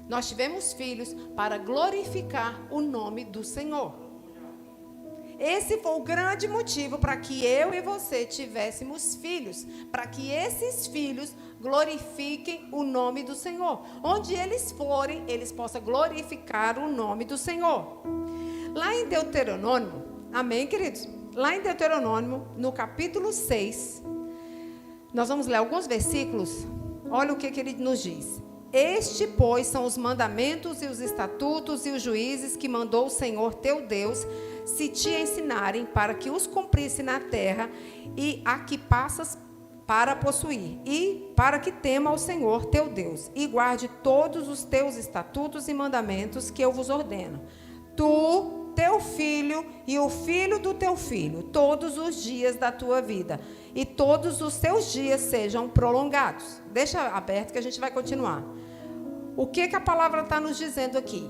Nós tivemos filhos para glorificar o nome do Senhor. Esse foi o grande motivo para que eu e você tivéssemos filhos. Para que esses filhos glorifiquem o nome do Senhor. Onde eles forem, eles possam glorificar o nome do Senhor. Lá em Deuteronômio, amém, queridos? Lá em Deuteronômio, no capítulo 6, nós vamos ler alguns versículos. Olha o que ele nos diz. Este, pois, são os mandamentos e os estatutos e os juízes que mandou o Senhor teu Deus se te ensinarem para que os cumprisse na terra e a que passas para possuir, e para que tema ao Senhor teu Deus, e guarde todos os teus estatutos e mandamentos que eu vos ordeno. Tu, teu filho e o filho do teu filho, todos os dias da tua vida, e todos os teus dias sejam prolongados. Deixa aberto que a gente vai continuar. O que a palavra está nos dizendo aqui?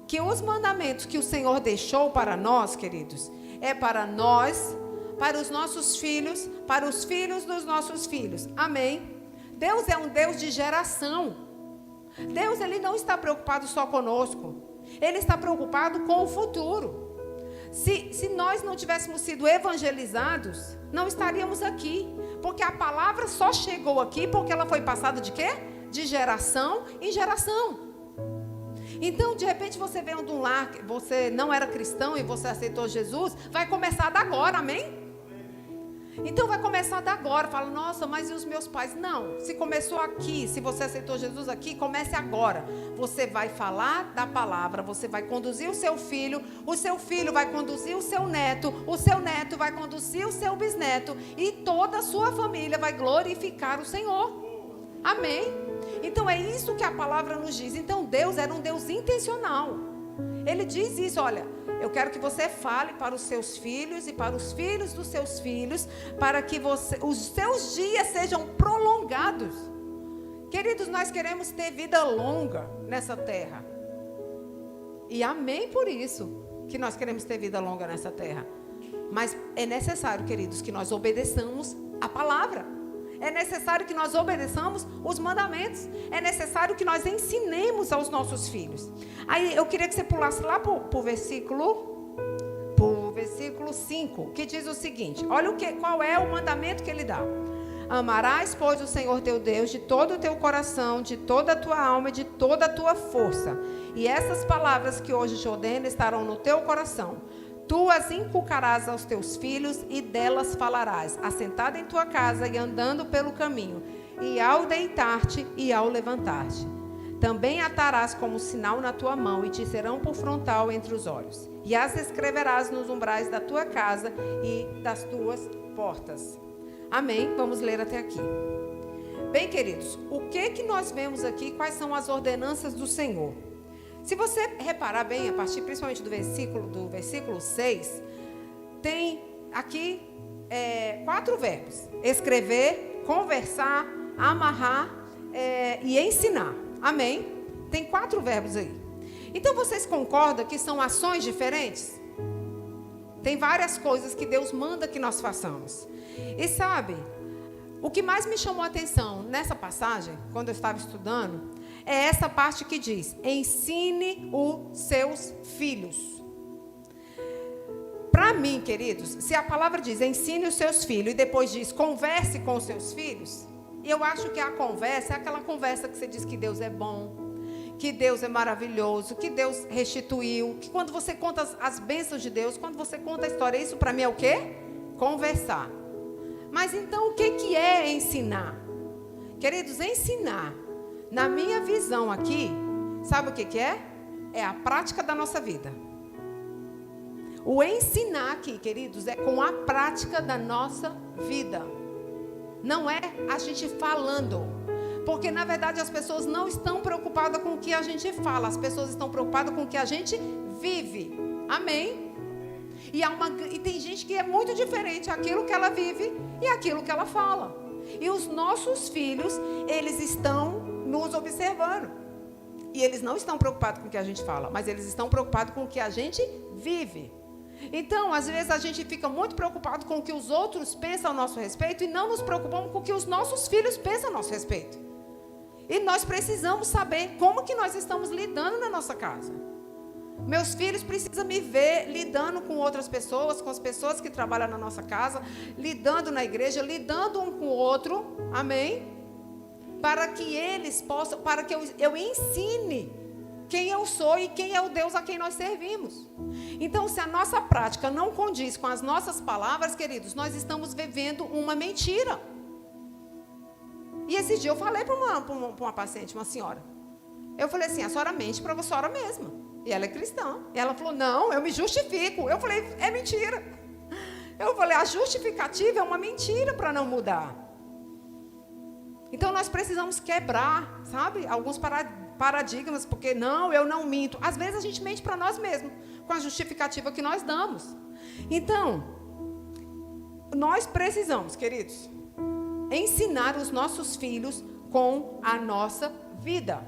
Que os mandamentos que o Senhor deixou para nós, queridos, é para nós, para os nossos filhos, para os filhos dos nossos filhos. Amém? Deus é um Deus de geração. Deus, Ele não está preocupado só conosco. Ele está preocupado com o futuro. Se nós não tivéssemos sido evangelizados, não estaríamos aqui. Porque a palavra só chegou aqui porque ela foi passada de quê? De geração em geração. Então, de repente, você veio de um lar, você não era cristão e você aceitou Jesus, vai começar da agora, amém? Então, vai começar da agora. Fala, nossa, mas e os meus pais? Não, se começou aqui, se você aceitou Jesus aqui, comece agora. Você vai falar da palavra, você vai conduzir o seu filho vai conduzir o seu neto vai conduzir o seu bisneto, e toda a sua família vai glorificar o Senhor. Amém? Então, é isso que a palavra nos diz. Então, Deus era um Deus intencional. Ele diz isso, olha, eu quero que você fale para os seus filhos e para os filhos dos seus filhos, para que os seus dias sejam prolongados. Queridos, nós queremos ter vida longa nessa terra. E amém por isso, que nós queremos ter vida longa nessa terra. Mas é necessário, queridos, que nós obedeçamos a palavra. É necessário que nós obedeçamos os mandamentos. É necessário que nós ensinemos aos nossos filhos. Aí eu queria que você pulasse lá para o versículo 5, que diz o seguinte. Olha qual é o mandamento que ele dá. Amarás, pois, o Senhor teu Deus de todo o teu coração, de toda a tua alma e de toda a tua força. E essas palavras que hoje te ordeno estarão no teu coração. Tu as inculcarás aos teus filhos e delas falarás, assentado em tua casa e andando pelo caminho, e ao deitar-te e ao levantar-te. Também atarás como sinal na tua mão e te serão por frontal entre os olhos. E as escreverás nos umbrais da tua casa e das tuas portas. Amém? Vamos ler até aqui. Bem, queridos, o que nós vemos aqui? Quais são as ordenanças do Senhor? Se você reparar bem, a partir principalmente do versículo 6, tem aqui 4 verbos. Escrever, conversar, amarrar e ensinar. Amém? Tem 4 verbos aí. Então, vocês concordam que são ações diferentes? Tem várias coisas que Deus manda que nós façamos. E sabe, o que mais me chamou a atenção nessa passagem, quando eu estava estudando, é essa parte que diz, ensine os seus filhos. Para mim, queridos, se a palavra diz, ensine os seus filhos, e depois diz, converse com os seus filhos, eu acho que a conversa é aquela conversa que você diz que Deus é bom, que Deus é maravilhoso, que Deus restituiu, que quando você conta as bênçãos de Deus, quando você conta a história, isso para mim é o quê? Conversar. Mas então, o que é ensinar? Queridos, ensinar, na minha visão aqui, sabe o que é? é a prática da nossa vida. O ensinar aqui, queridos, é com a prática da nossa vida. Não é a gente falando. Porque, na verdade, as pessoas não estão preocupadas com o que a gente fala. As pessoas estão preocupadas com o que a gente vive. Amém? E tem gente que é muito diferente aquilo que ela vive e aquilo que ela fala. E os nossos filhos, eles estão nos observando. E eles não estão preocupados com o que a gente fala, mas eles estão preocupados com o que a gente vive. Então, às vezes, a gente fica muito preocupado com o que os outros pensam a nosso respeito e não nos preocupamos com o que os nossos filhos pensam a nosso respeito. E nós precisamos saber como que nós estamos lidando na nossa casa. Meus filhos precisam me ver lidando com outras pessoas, com as pessoas que trabalham na nossa casa, lidando na igreja, lidando um com o outro, amém? Para que eles possam, para que eu ensine quem eu sou e quem é o Deus a quem nós servimos. Então, se a nossa prática não condiz com as nossas palavras, queridos, nós estamos vivendo uma mentira. E esse dia eu falei para uma paciente, uma senhora. Eu falei assim, a senhora mente para a senhora mesma. E ela é cristã. E ela falou, não, eu me justifico. Eu falei, é mentira. Eu falei, a justificativa é uma mentira para não mudar. Então, nós precisamos quebrar, sabe, alguns paradigmas, porque não, eu não minto. Às vezes a gente mente para nós mesmos, com a justificativa que nós damos. Então, nós precisamos, queridos, ensinar os nossos filhos com a nossa vida.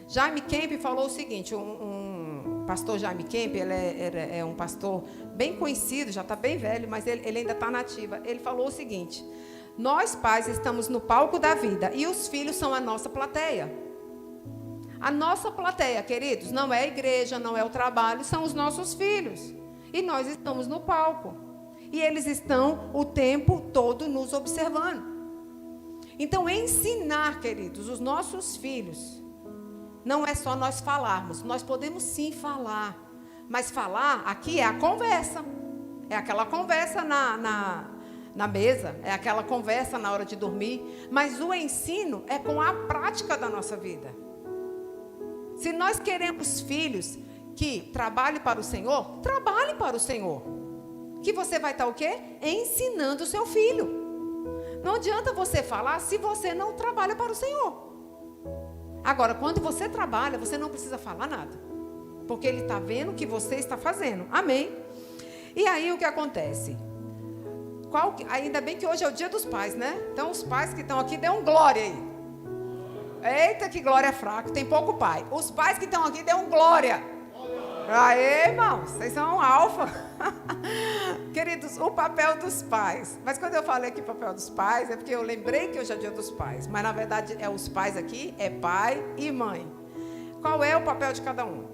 Jaime Kemp falou o seguinte, um pastor Jaime Kemp, ele é um pastor bem conhecido, já está bem velho, mas ele ainda está na ativa. Ele falou o seguinte, nós pais estamos no palco da vida e os filhos são a nossa plateia. A nossa plateia, queridos, não é a igreja, não é o trabalho, são os nossos filhos. E nós estamos no palco. E eles estão o tempo todo nos observando. Então, ensinar, queridos, os nossos filhos, não é só nós falarmos. Nós podemos sim falar. Mas falar aqui é a conversa. É aquela conversa na mesa. É aquela conversa na hora de dormir. Mas o ensino é com a prática da nossa vida. Se nós queremos filhos que trabalhem para o Senhor, trabalhe para o Senhor. Que você vai estar o quê? Ensinando o seu filho. Não adianta você falar se você não trabalha para o Senhor. Agora, quando você trabalha, você não precisa falar nada. Porque Ele está vendo o que você está fazendo. Amém? E aí o que acontece? Ainda bem que hoje é o dia dos pais, né? Então os pais que estão aqui, dê um glória aí. Eita, que glória fraca, tem pouco pai. Os pais que estão aqui, dê um glória. Aê, irmãos, vocês são alfa. Queridos, o papel dos pais. Mas quando eu falei aqui papel dos pais, é porque eu lembrei que hoje é dia dos pais. Mas na verdade, os pais aqui, é pai e mãe. Qual é o papel de cada um?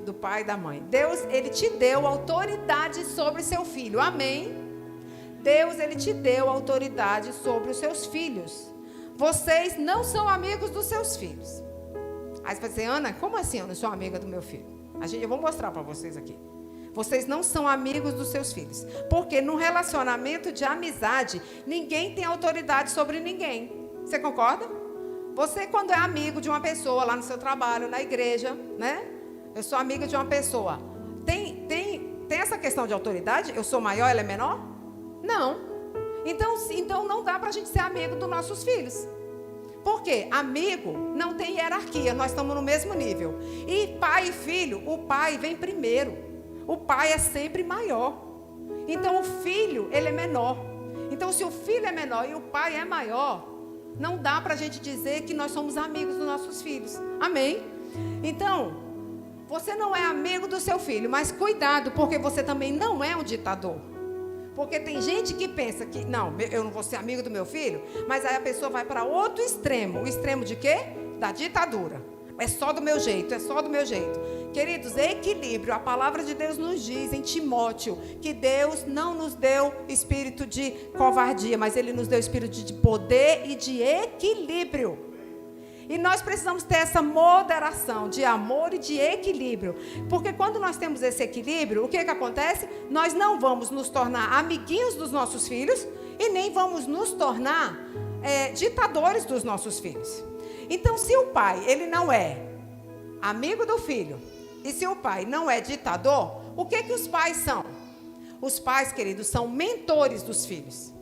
Do pai e da mãe. Deus, Ele te deu autoridade sobre seu filho. Amém? Deus, Ele te deu autoridade sobre os seus filhos. Vocês não são amigos dos seus filhos. Aí você vai dizer, Ana, como assim eu não sou amiga do meu filho? Eu vou mostrar para vocês aqui. Vocês não são amigos dos seus filhos. Porque no relacionamento de amizade, ninguém tem autoridade sobre ninguém. Você concorda? Você, quando é amigo de uma pessoa lá no seu trabalho, na igreja, né? Eu sou amiga de uma pessoa. Tem essa questão de autoridade? Eu sou maior, ela é menor? Não. Então não dá para a gente ser amigo dos nossos filhos. Por quê? Amigo não tem hierarquia, nós estamos no mesmo nível. E pai e filho, o pai vem primeiro. O pai é sempre maior. Então o filho, ele é menor. Então se o filho é menor e o pai é maior, não dá para a gente dizer que nós somos amigos dos nossos filhos. Amém? Então, você não é amigo do seu filho, mas cuidado, porque você também não é um ditador. Porque tem gente que pensa que, não, eu não vou ser amigo do meu filho, mas aí a pessoa vai para outro extremo. O extremo de quê? Da ditadura. É só do meu jeito, é só do meu jeito. Queridos, equilíbrio. A palavra de Deus nos diz em Timóteo que Deus não nos deu espírito de covardia, mas Ele nos deu espírito de poder e de equilíbrio. E nós precisamos ter essa moderação de amor e de equilíbrio. Porque quando nós temos esse equilíbrio, o que acontece? Nós não vamos nos tornar amiguinhos dos nossos filhos e nem vamos nos tornar ditadores dos nossos filhos. Então, se o pai, ele não é amigo do filho, e se o pai não é ditador, o que os pais são? Os pais, queridos, são mentores dos filhos.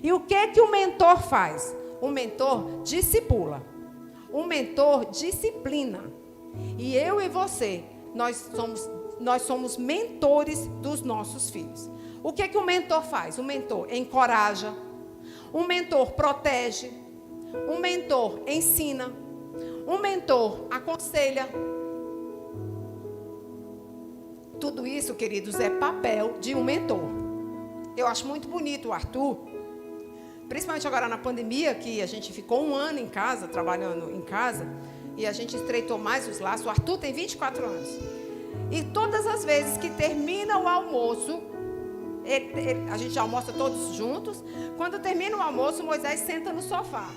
E o que o mentor faz? O mentor discipula. O mentor disciplina. E eu e você, nós somos mentores dos nossos filhos. O que o mentor faz? O mentor encoraja. O mentor protege. O mentor ensina. O mentor aconselha. Tudo isso, queridos, é papel de um mentor. Eu acho muito bonito o Arthur, principalmente agora na pandemia, que a gente ficou 1 ano em casa, trabalhando em casa, e a gente estreitou mais os laços. O Arthur tem 24 anos. E todas as vezes que termina o almoço, a gente almoça todos juntos. Quando termina o almoço, Moisés senta no sofá.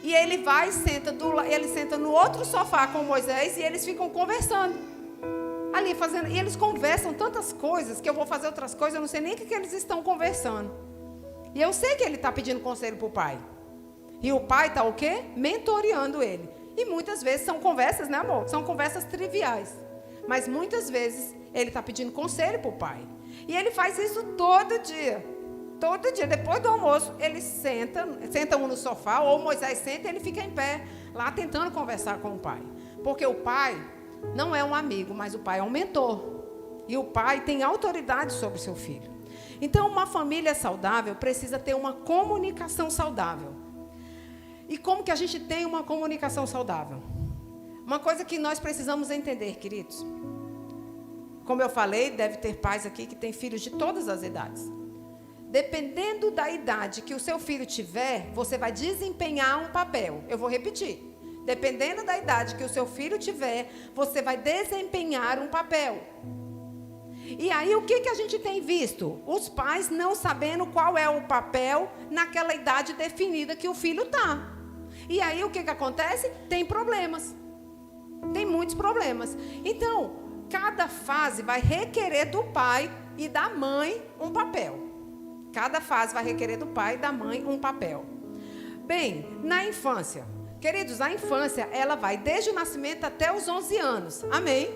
E ele vai e ele senta no outro sofá com Moisés e eles ficam conversando. Ali fazendo, e eles conversam tantas coisas que eu vou fazer outras coisas, eu não sei nem o que eles estão conversando. E eu sei que ele está pedindo conselho para o pai. E o pai está o quê? Mentoreando ele. E muitas vezes são conversas, né, amor? São conversas triviais. Mas muitas vezes ele está pedindo conselho para o pai. E ele faz isso todo dia. Todo dia, depois do almoço, ele senta um no sofá, ou Moisés senta e ele fica em pé, lá tentando conversar com o pai. Porque o pai não é um amigo, mas o pai é um mentor. E o pai tem autoridade sobre o seu filho. Então, uma família saudável precisa ter uma comunicação saudável. E como que a gente tem uma comunicação saudável? Uma coisa que nós precisamos entender, queridos. Como eu falei, deve ter pais aqui que têm filhos de todas as idades. Dependendo da idade que o seu filho tiver, você vai desempenhar um papel. Eu vou repetir. Dependendo da idade que o seu filho tiver, você vai desempenhar um papel. E aí, o que a gente tem visto? Os pais não sabendo qual é o papel naquela idade definida que o filho está. E aí, o que acontece? Tem problemas. Tem muitos problemas. Então, cada fase vai requerer do pai e da mãe um papel. Cada fase vai requerer do pai e da mãe um papel. Bem, na infância... Queridos, a infância, ela vai desde o nascimento até os 11 anos. Amém?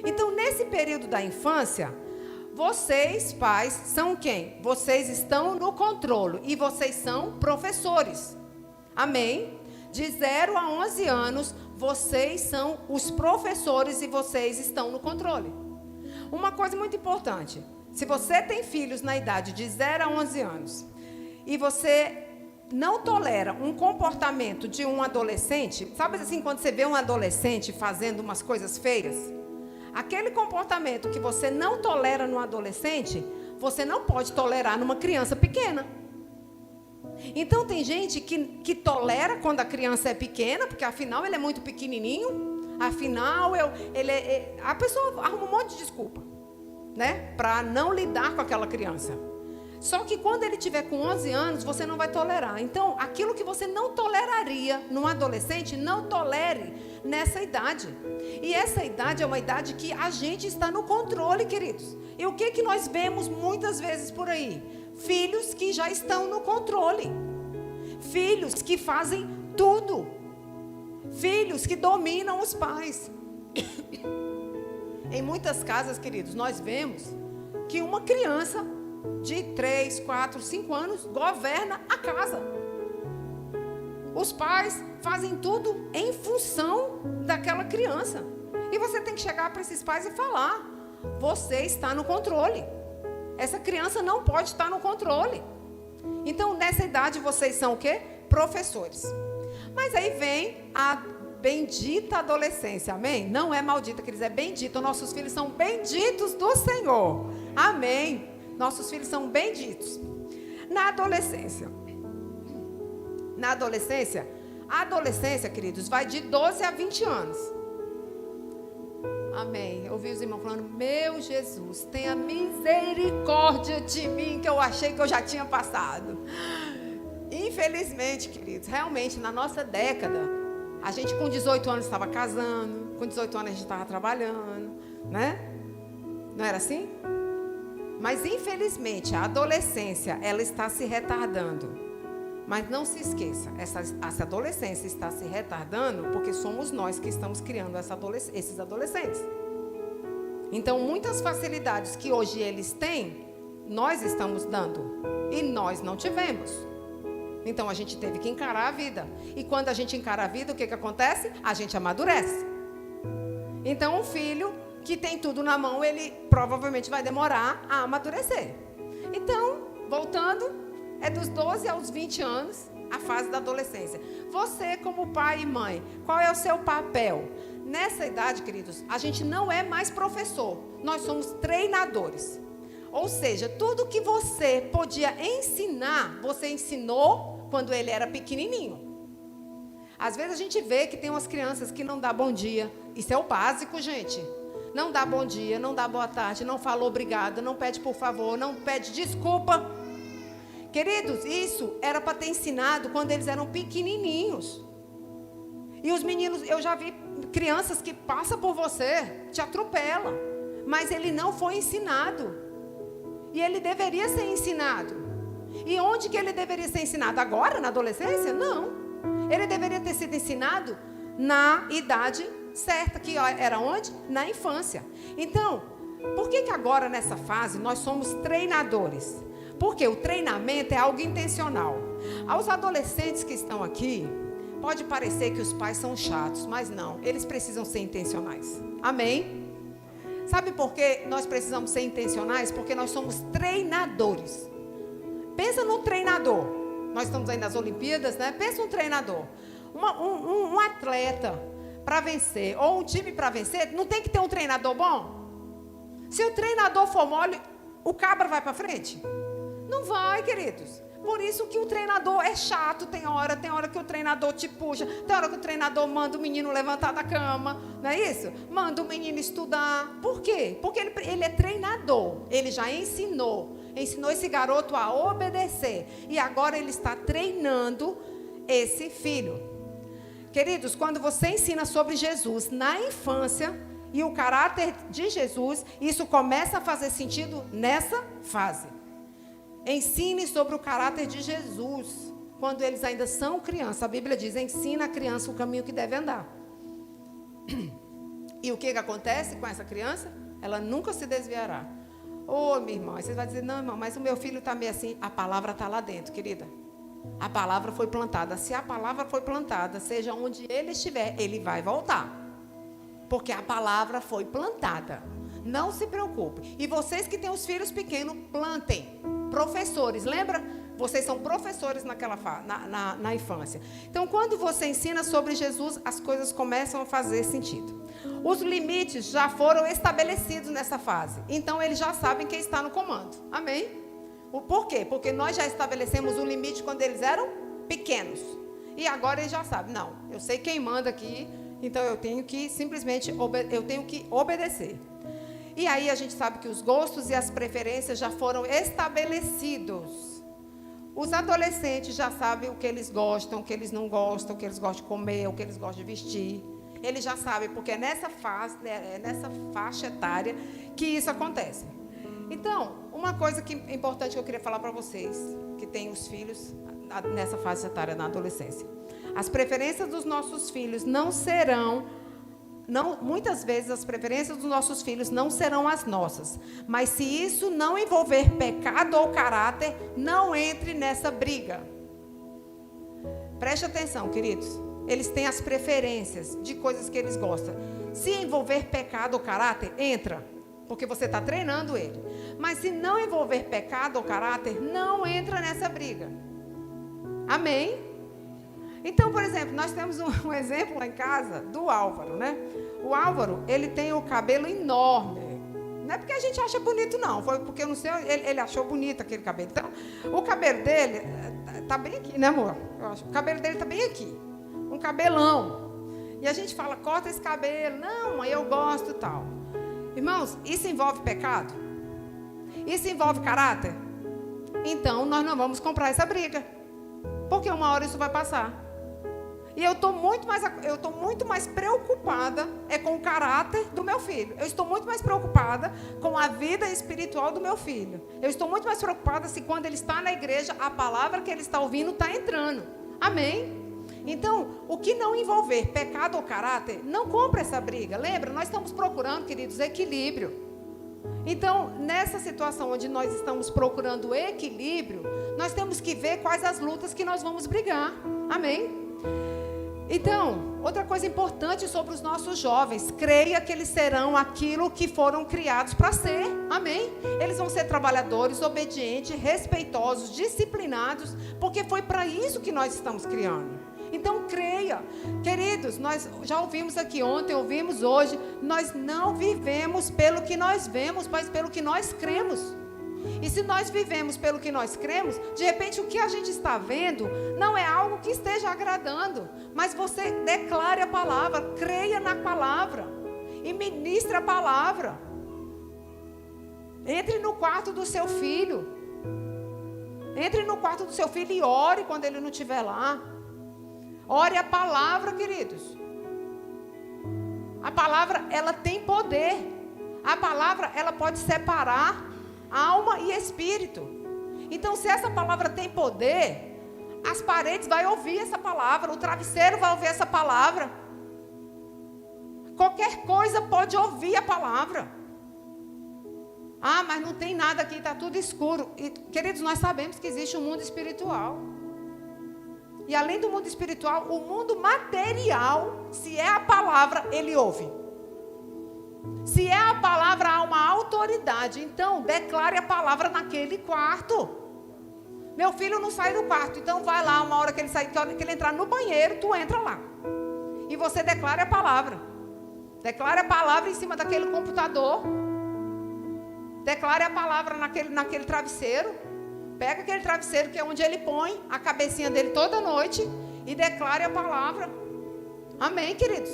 Então, nesse período da infância, vocês, pais, são quem? Vocês estão no controle e vocês são professores. Amém? De 0 a 11 anos, vocês são os professores e vocês estão no controle. Uma coisa muito importante, se você tem filhos na idade de 0 a 11 anos e você não tolera um comportamento de um adolescente, sabe assim, quando você vê um adolescente fazendo umas coisas feias, aquele comportamento que você não tolera no adolescente, você não pode tolerar numa criança pequena. Então tem gente que tolera quando a criança é pequena, porque afinal ele é muito pequenininho, afinal a pessoa arruma um monte de desculpa, né, para não lidar com aquela criança. Só que quando ele tiver com 11 anos, você não vai tolerar. Então, aquilo que você não toleraria num adolescente, não tolere nessa idade. E essa idade é uma idade que a gente está no controle, queridos. E o que nós vemos muitas vezes por aí? Filhos que já estão no controle. Filhos que fazem tudo. Filhos que dominam os pais. Em muitas casas, queridos, nós vemos que uma criança de 3, 4, 5 anos governa a casa. Os pais fazem tudo em função daquela criança. E você tem que chegar para esses pais e falar: você está no controle. Essa criança não pode estar no controle. Então, nessa idade, vocês são o quê? Professores. Mas aí vem a bendita adolescência, amém? Não é maldita, queridos, é bendita. Nossos filhos são benditos do Senhor. Amém. Nossos filhos são benditos. Na adolescência, a adolescência, queridos, vai de 12 a 20 anos. Amém. Eu ouvi os irmãos falando: meu Jesus, tenha misericórdia de mim, que eu achei que eu já tinha passado. Infelizmente, queridos, realmente, na nossa década, a gente com 18 anos estava casando, com 18 anos a gente estava trabalhando, né? Não era assim? Mas, infelizmente, a adolescência, ela está se retardando. Mas não se esqueça, essa adolescência está se retardando porque somos nós que estamos criando esses adolescentes. Então, muitas facilidades que hoje eles têm, nós estamos dando e nós não tivemos. Então, a gente teve que encarar a vida. E quando a gente encara a vida, o que acontece? A gente amadurece. Então, um filho que tem tudo na mão, ele provavelmente vai demorar a amadurecer. Então, voltando... É dos 12 aos 20 anos, a fase da adolescência. Você, como pai e mãe, qual é o seu papel? Nessa idade, queridos, a gente não é mais professor. Nós somos treinadores. Ou seja, tudo que você podia ensinar, você ensinou quando ele era pequenininho. Às vezes a gente vê que tem umas crianças que não dá bom dia. Isso é o básico, gente. Não dá bom dia, não dá boa tarde, não fala obrigada, não pede por favor, não pede desculpa. Queridos, isso era para ter ensinado quando eles eram pequenininhos. E os meninos, eu já vi crianças que passam por você, te atropela, mas ele não foi ensinado. E ele deveria ser ensinado. E onde que ele deveria ser ensinado? Agora, na adolescência? Não. Ele deveria ter sido ensinado na idade certa, que era onde? Na infância. Então, por que agora nessa fase nós somos treinadores? Porque o treinamento é algo intencional. Aos adolescentes que estão aqui, pode parecer que os pais são chatos, mas não, eles precisam ser intencionais. Amém? Sabe por que nós precisamos ser intencionais? Porque nós somos treinadores. Pensa num treinador. Nós estamos aí nas Olimpíadas, né? Pensa num treinador. Um atleta para vencer, ou um time para vencer, não tem que ter um treinador bom? Se o treinador for mole, o cabra vai para frente? Não vai, queridos. Por isso que o treinador é chato, tem hora que o treinador te puxa, tem hora que o treinador manda o menino levantar da cama, não é isso? Manda o menino estudar. Por quê? Porque ele é treinador, ele já ensinou esse garoto a obedecer. E agora ele está treinando esse filho. Queridos, quando você ensina sobre Jesus na infância e o caráter de Jesus, isso começa a fazer sentido nessa fase. Ensine sobre o caráter de Jesus, quando eles ainda são crianças. A Bíblia diz, ensina a criança o caminho que deve andar. E o que acontece com essa criança? Ela nunca se desviará. Ô, minha irmã, você vai dizer, não, irmão, mas o meu filho está meio assim. A palavra está lá dentro, querida. A palavra foi plantada. Se a palavra foi plantada, seja onde ele estiver, ele vai voltar. Porque a palavra foi plantada. Não se preocupe. E vocês que têm os filhos pequenos, plantem. Professores, lembra? Vocês são professores na infância. Então, quando você ensina sobre Jesus, as coisas começam a fazer sentido. Os limites já foram estabelecidos nessa fase. Então, eles já sabem quem está no comando. Amém? Por quê? Porque nós já estabelecemos o limite quando eles eram pequenos. E agora eles já sabem. Não, eu sei quem manda aqui, então eu tenho que simplesmente obedecer. E aí a gente sabe que os gostos e as preferências já foram estabelecidos. Os adolescentes já sabem o que eles gostam, o que eles não gostam, o que eles gostam de comer, o que eles gostam de vestir. Eles já sabem, porque é nessa faixa etária que isso acontece. Então, uma coisa importante que eu queria falar para vocês, que têm os filhos nessa faixa etária, na adolescência. As preferências dos nossos filhos muitas vezes as preferências dos nossos filhos não serão as nossas. Mas se isso não envolver pecado ou caráter, não entre nessa briga. Preste atenção, queridos. Eles têm as preferências de coisas que eles gostam. Se envolver pecado ou caráter, entra. Porque você está treinando ele. Mas se não envolver pecado ou caráter, não entra nessa briga. Amém? Então, por exemplo, nós temos um exemplo lá em casa do Álvaro, né? O Álvaro, ele tem o cabelo enorme. Não é porque a gente acha bonito, não. Foi porque, eu não sei, ele achou bonito aquele cabelo. Então, o cabelo dele está bem aqui, né, amor? Eu acho. O cabelo dele está bem aqui. Um cabelão. E a gente fala, corta esse cabelo. Não, mãe, eu gosto e tal. Irmãos, isso envolve pecado? Isso envolve caráter? Então, nós não vamos comprar essa briga. Porque uma hora isso vai passar. E eu estou muito mais preocupada com o caráter do meu filho. Eu estou muito mais preocupada com a vida espiritual do meu filho. Eu estou muito mais preocupada se quando ele está na igreja, a palavra que ele está ouvindo está entrando. Amém? Então, o que não envolver pecado ou caráter, não compra essa briga. Lembra? Nós estamos procurando, queridos, equilíbrio. Então, nessa situação onde nós estamos procurando equilíbrio, nós temos que ver quais as lutas que nós vamos brigar. Amém? Então, outra coisa importante sobre os nossos jovens, creia que eles serão aquilo que foram criados para ser, amém? Eles vão ser trabalhadores, obedientes, respeitosos, disciplinados, porque foi para isso que nós estamos criando. Então, creia. Queridos, nós já ouvimos aqui ontem, ouvimos hoje, nós não vivemos pelo que nós vemos, mas pelo que nós cremos. E se nós vivemos pelo que nós cremos, de repente o que a gente está vendo não é algo que esteja agradando, mas você declare a palavra, creia na palavra e ministre a palavra. Entre no quarto do seu filho. Entre no quarto do seu filho e ore quando ele não estiver lá. Ore a palavra, queridos. A palavra, ela tem poder. A palavra, ela pode separar alma e espírito. Então, se essa palavra tem poder, as paredes vão ouvir essa palavra, o travesseiro vai ouvir essa palavra. Qualquer coisa pode ouvir a palavra. Ah, mas não tem nada aqui, está tudo escuro. E, queridos, nós sabemos que existe um mundo espiritual. E além do mundo espiritual, o mundo material, se é a palavra, ele ouve. Se é a palavra, há uma autoridade. Então, declare a palavra naquele quarto. Meu filho não sai do quarto, então vai lá, uma hora que ele sair, que ele entrar no banheiro, tu entra lá. E você declare a palavra. Declare a palavra em cima daquele computador. Declare a palavra naquele travesseiro. Pega aquele travesseiro que é onde ele põe a cabecinha dele toda noite e declare a palavra. Amém, queridos?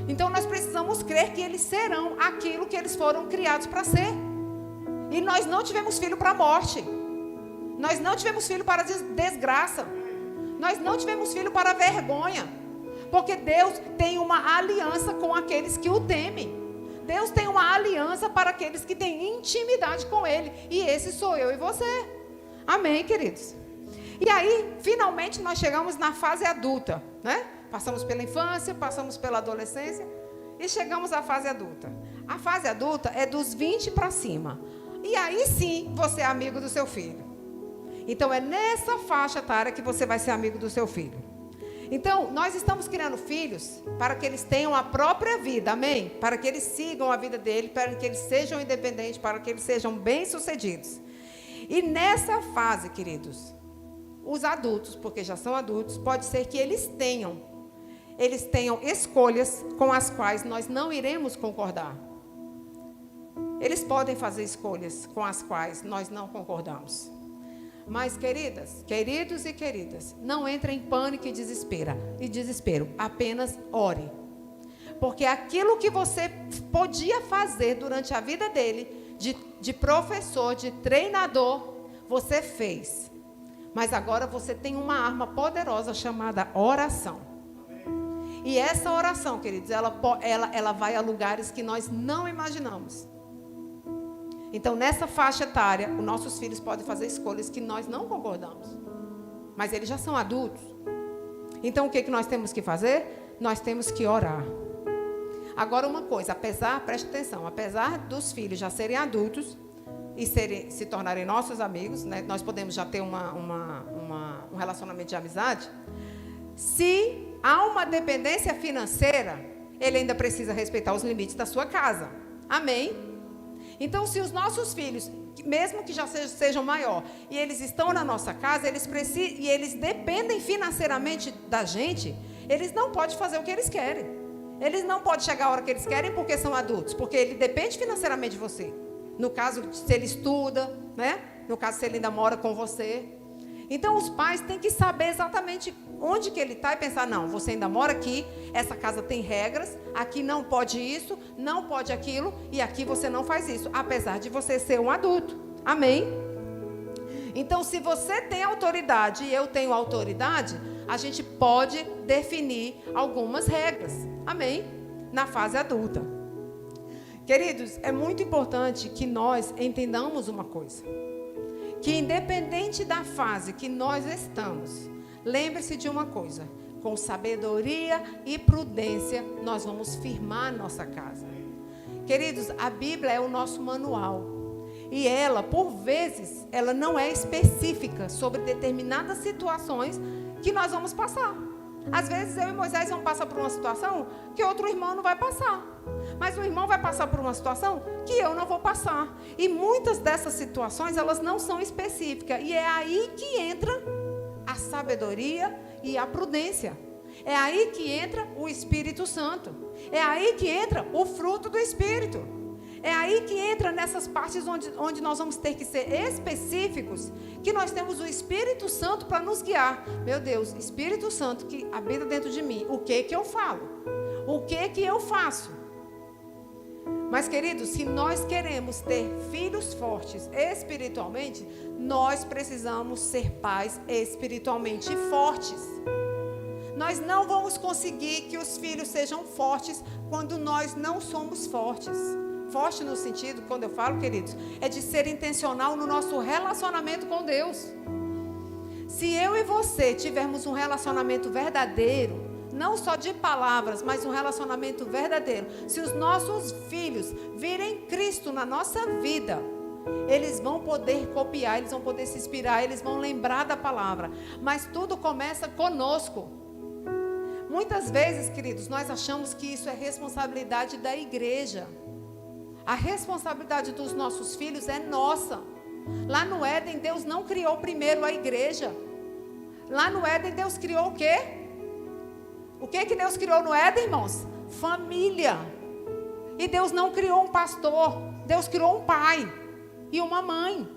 Então nós precisamos crer que eles serão aquilo que eles foram criados para ser. E nós não tivemos filho para a morte. Nós não tivemos filho para a desgraça. Nós não tivemos filho para a vergonha. Porque Deus tem uma aliança com aqueles que o temem. Deus tem uma aliança para aqueles que têm intimidade com Ele. E esse sou eu e você. Amém, queridos? E aí, finalmente, nós chegamos na fase adulta, né? Passamos pela infância, passamos pela adolescência e chegamos à fase adulta. A fase adulta é dos 20 para cima. E aí sim, você é amigo do seu filho. Então, é nessa faixa etária que você vai ser amigo do seu filho. Então, nós estamos criando filhos para que eles tenham a própria vida, amém? Para que eles sigam a vida dele, para que eles sejam independentes, para que eles sejam bem-sucedidos. E nessa fase, queridos, os adultos, porque já são adultos, pode ser que eles tenham escolhas com as quais nós não iremos concordar. Eles podem fazer escolhas com as quais nós não concordamos. Mas, queridos e queridas, não entrem em pânico e desespero. Apenas ore. Porque aquilo que você podia fazer durante a vida dele, de professor, de treinador, você fez. Mas agora você tem uma arma poderosa chamada oração. E essa oração, queridos, ela vai a lugares que nós não imaginamos. Então, nessa faixa etária, os nossos filhos podem fazer escolhas que nós não concordamos. Mas eles já são adultos. Então, o que nós temos que fazer? Nós temos que orar. Agora, uma coisa, preste atenção, apesar dos filhos já serem adultos e se tornarem nossos amigos, né, nós podemos já ter um relacionamento de amizade, se há uma dependência financeira, ele ainda precisa respeitar os limites da sua casa. Amém? Então, se os nossos filhos, mesmo que já sejam maior, e eles estão na nossa casa, e eles dependem financeiramente da gente, eles não podem fazer o que eles querem. Eles não podem chegar a hora que eles querem porque são adultos, porque ele depende financeiramente de você. No caso, se ele estuda, né? No caso, se ele ainda mora com você. Então, os pais têm que saber exatamente onde que ele está e pensar, não, você ainda mora aqui, essa casa tem regras, aqui não pode isso, não pode aquilo, e aqui você não faz isso, apesar de você ser um adulto. Amém? Então, se você tem autoridade e eu tenho autoridade, a gente pode definir algumas regras. Amém? Na fase adulta. Queridos, é muito importante que nós entendamos uma coisa. Que independente da fase que nós estamos, lembre-se de uma coisa. Com sabedoria e prudência, nós vamos firmar nossa casa. Queridos, a Bíblia é o nosso manual. E ela, por vezes, ela não é específica sobre determinadas situações que nós vamos passar. Às vezes, eu e Moisés vamos passar por uma situação que outro irmão não vai passar. Mas o irmão vai passar por uma situação que eu não vou passar. E muitas dessas situações, elas não são específicas. E é aí que entra a sabedoria e a prudência. É aí que entra o Espírito Santo. É aí que entra o fruto do Espírito. É aí que entra nessas partes onde nós vamos ter que ser específicos, que nós temos o Espírito Santo para nos guiar. Meu Deus, Espírito Santo que habita dentro de mim, o que eu falo? O que eu faço? Mas, queridos, se nós queremos ter filhos fortes espiritualmente, nós precisamos ser pais espiritualmente fortes. Nós não vamos conseguir que os filhos sejam fortes quando nós não somos fortes. Forte no sentido, quando eu falo, queridos, é de ser intencional no nosso relacionamento com Deus. Se eu e você tivermos um relacionamento verdadeiro, não só de palavras, mas um relacionamento verdadeiro, se os nossos filhos virem Cristo na nossa vida, eles vão poder copiar, eles vão poder se inspirar, eles vão lembrar da palavra. Mas tudo começa conosco. Muitas vezes, queridos, nós achamos que isso é responsabilidade da igreja. A responsabilidade dos nossos filhos é nossa. Lá no Éden, Deus não criou primeiro a igreja. Lá no Éden, Deus criou o quê? O que Deus criou no Éden, irmãos? Família. E Deus não criou um pastor. Deus criou um pai e uma mãe.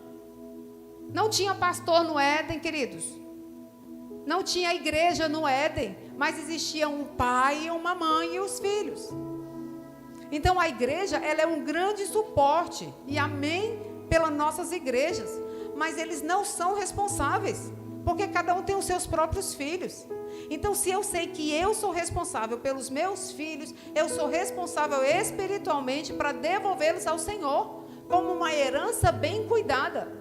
Não tinha pastor no Éden, queridos. Não tinha igreja no Éden. Mas existia um pai e uma mãe e os filhos. Então a igreja, ela é um grande suporte, e amém pelas nossas igrejas, mas eles não são responsáveis, porque cada um tem os seus próprios filhos. Então, se eu sei que eu sou responsável pelos meus filhos, eu sou responsável espiritualmente para devolvê-los ao Senhor, como uma herança bem cuidada.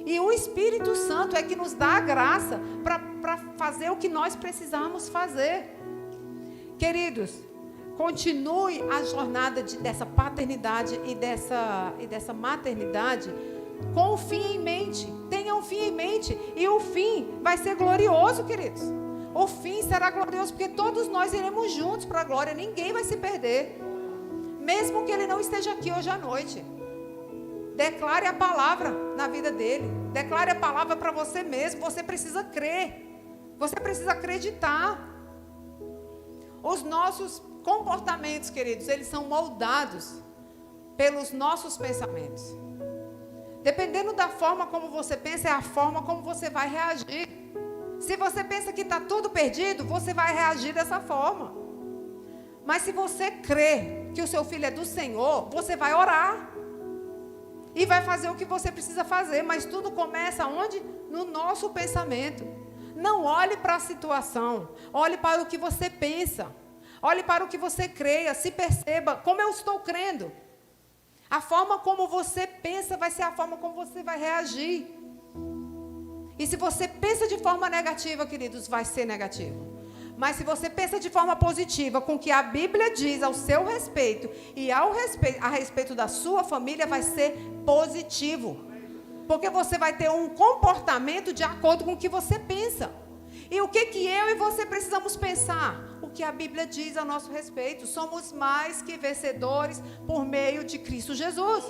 E o Espírito Santo é que nos dá a graça para fazer o que nós precisamos fazer. Queridos, continue a jornada dessa paternidade e dessa maternidade com o fim em mente. Tenha um fim em mente. E o fim vai ser glorioso, queridos. O fim será glorioso, porque todos nós iremos juntos para a glória. Ninguém vai se perder. Mesmo que ele não esteja aqui hoje à noite. Declare a palavra na vida dele. Declare a palavra para você mesmo. Você precisa crer. Você precisa acreditar. Os nossos comportamentos, queridos, eles são moldados pelos nossos pensamentos. Dependendo da forma como você pensa, é a forma como você vai reagir. Se você pensa que está tudo perdido, você vai reagir dessa forma. Mas se você crê que o seu filho é do Senhor, você vai orar. E vai fazer o que você precisa fazer. Mas tudo começa onde? No nosso pensamento. Não olhe para a situação. Olhe para o que você pensa. Olhe para o que você creia. Se perceba como eu estou crendo. A forma como você pensa vai ser a forma como você vai reagir. E se você pensa de forma negativa, queridos, vai ser negativo. Mas se você pensa de forma positiva, com o que a Bíblia diz ao seu respeito e a respeito da sua família, vai ser positivo. Porque você vai ter um comportamento de acordo com o que você pensa. E o que eu e você precisamos pensar? O que a Bíblia diz a nosso respeito. Somos mais que vencedores por meio de Cristo Jesus.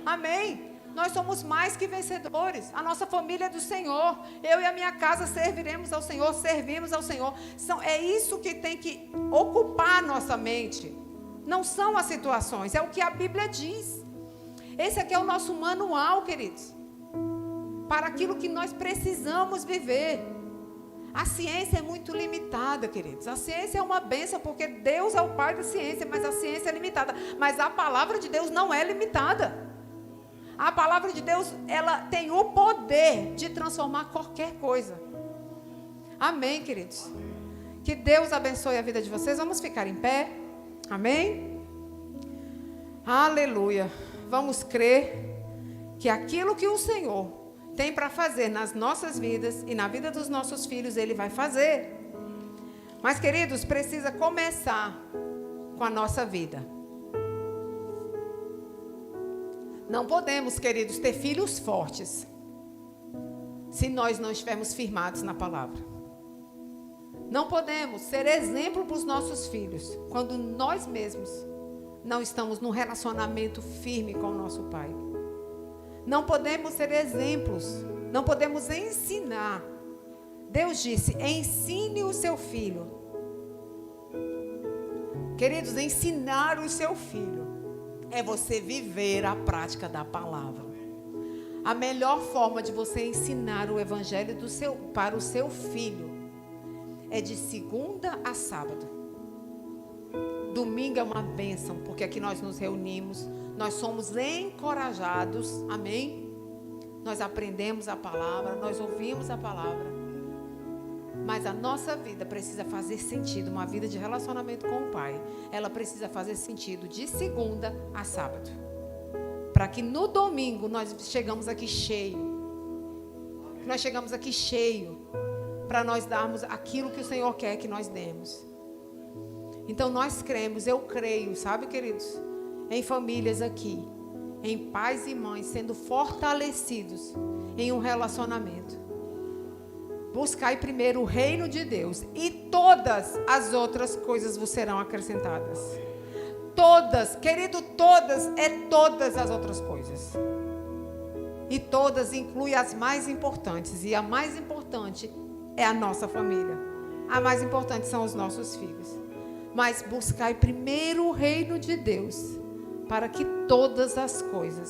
Amém? Nós somos mais que vencedores. A nossa família é do Senhor. Eu e a minha casa serviremos ao Senhor, servimos ao Senhor. É isso que tem que ocupar a nossa mente. Não são as situações, é o que a Bíblia diz. Esse aqui é o nosso manual, queridos, para aquilo que nós precisamos viver. A ciência é muito limitada, queridos. A ciência é uma bênção, porque Deus é o pai da ciência, mas a ciência é limitada. Mas a palavra de Deus não é limitada. A palavra de Deus, ela tem o poder de transformar qualquer coisa. Amém, queridos? Que Deus abençoe a vida de vocês. Vamos ficar em pé. Amém? Aleluia. Vamos crer que aquilo que o Senhor tem para fazer nas nossas vidas e na vida dos nossos filhos, Ele vai fazer. Mas, queridos, precisa começar com a nossa vida. Não podemos, queridos, ter filhos fortes se nós não estivermos firmados na palavra. Não podemos ser exemplo para os nossos filhos quando nós mesmos não estamos num relacionamento firme com o nosso Pai. Não podemos ser exemplos, não podemos ensinar. Deus disse, ensine o seu filho. Queridos, ensinar o seu filho é você viver a prática da palavra. A melhor forma de você ensinar o evangelho para o seu filho é de segunda a sábado. Domingo é uma bênção, porque aqui nós nos reunimos, nós somos encorajados, amém? Nós aprendemos a palavra, nós ouvimos a palavra. Mas a nossa vida precisa fazer sentido, uma vida de relacionamento com o Pai. Ela precisa fazer sentido de segunda a sábado. Para que no domingo nós chegamos aqui cheio. Nós chegamos aqui cheio. Para nós darmos aquilo que o Senhor quer que nós demos. Então nós cremos, eu creio, sabe, queridos? Em famílias aqui. Em pais e mães sendo fortalecidos em um relacionamento. Buscai primeiro o reino de Deus e todas as outras coisas vos serão acrescentadas. Todas, querido, todas as outras coisas. E todas inclui as mais importantes. E a mais importante é a nossa família. A mais importante são os nossos filhos. Mas buscai primeiro o reino de Deus, para que todas as coisas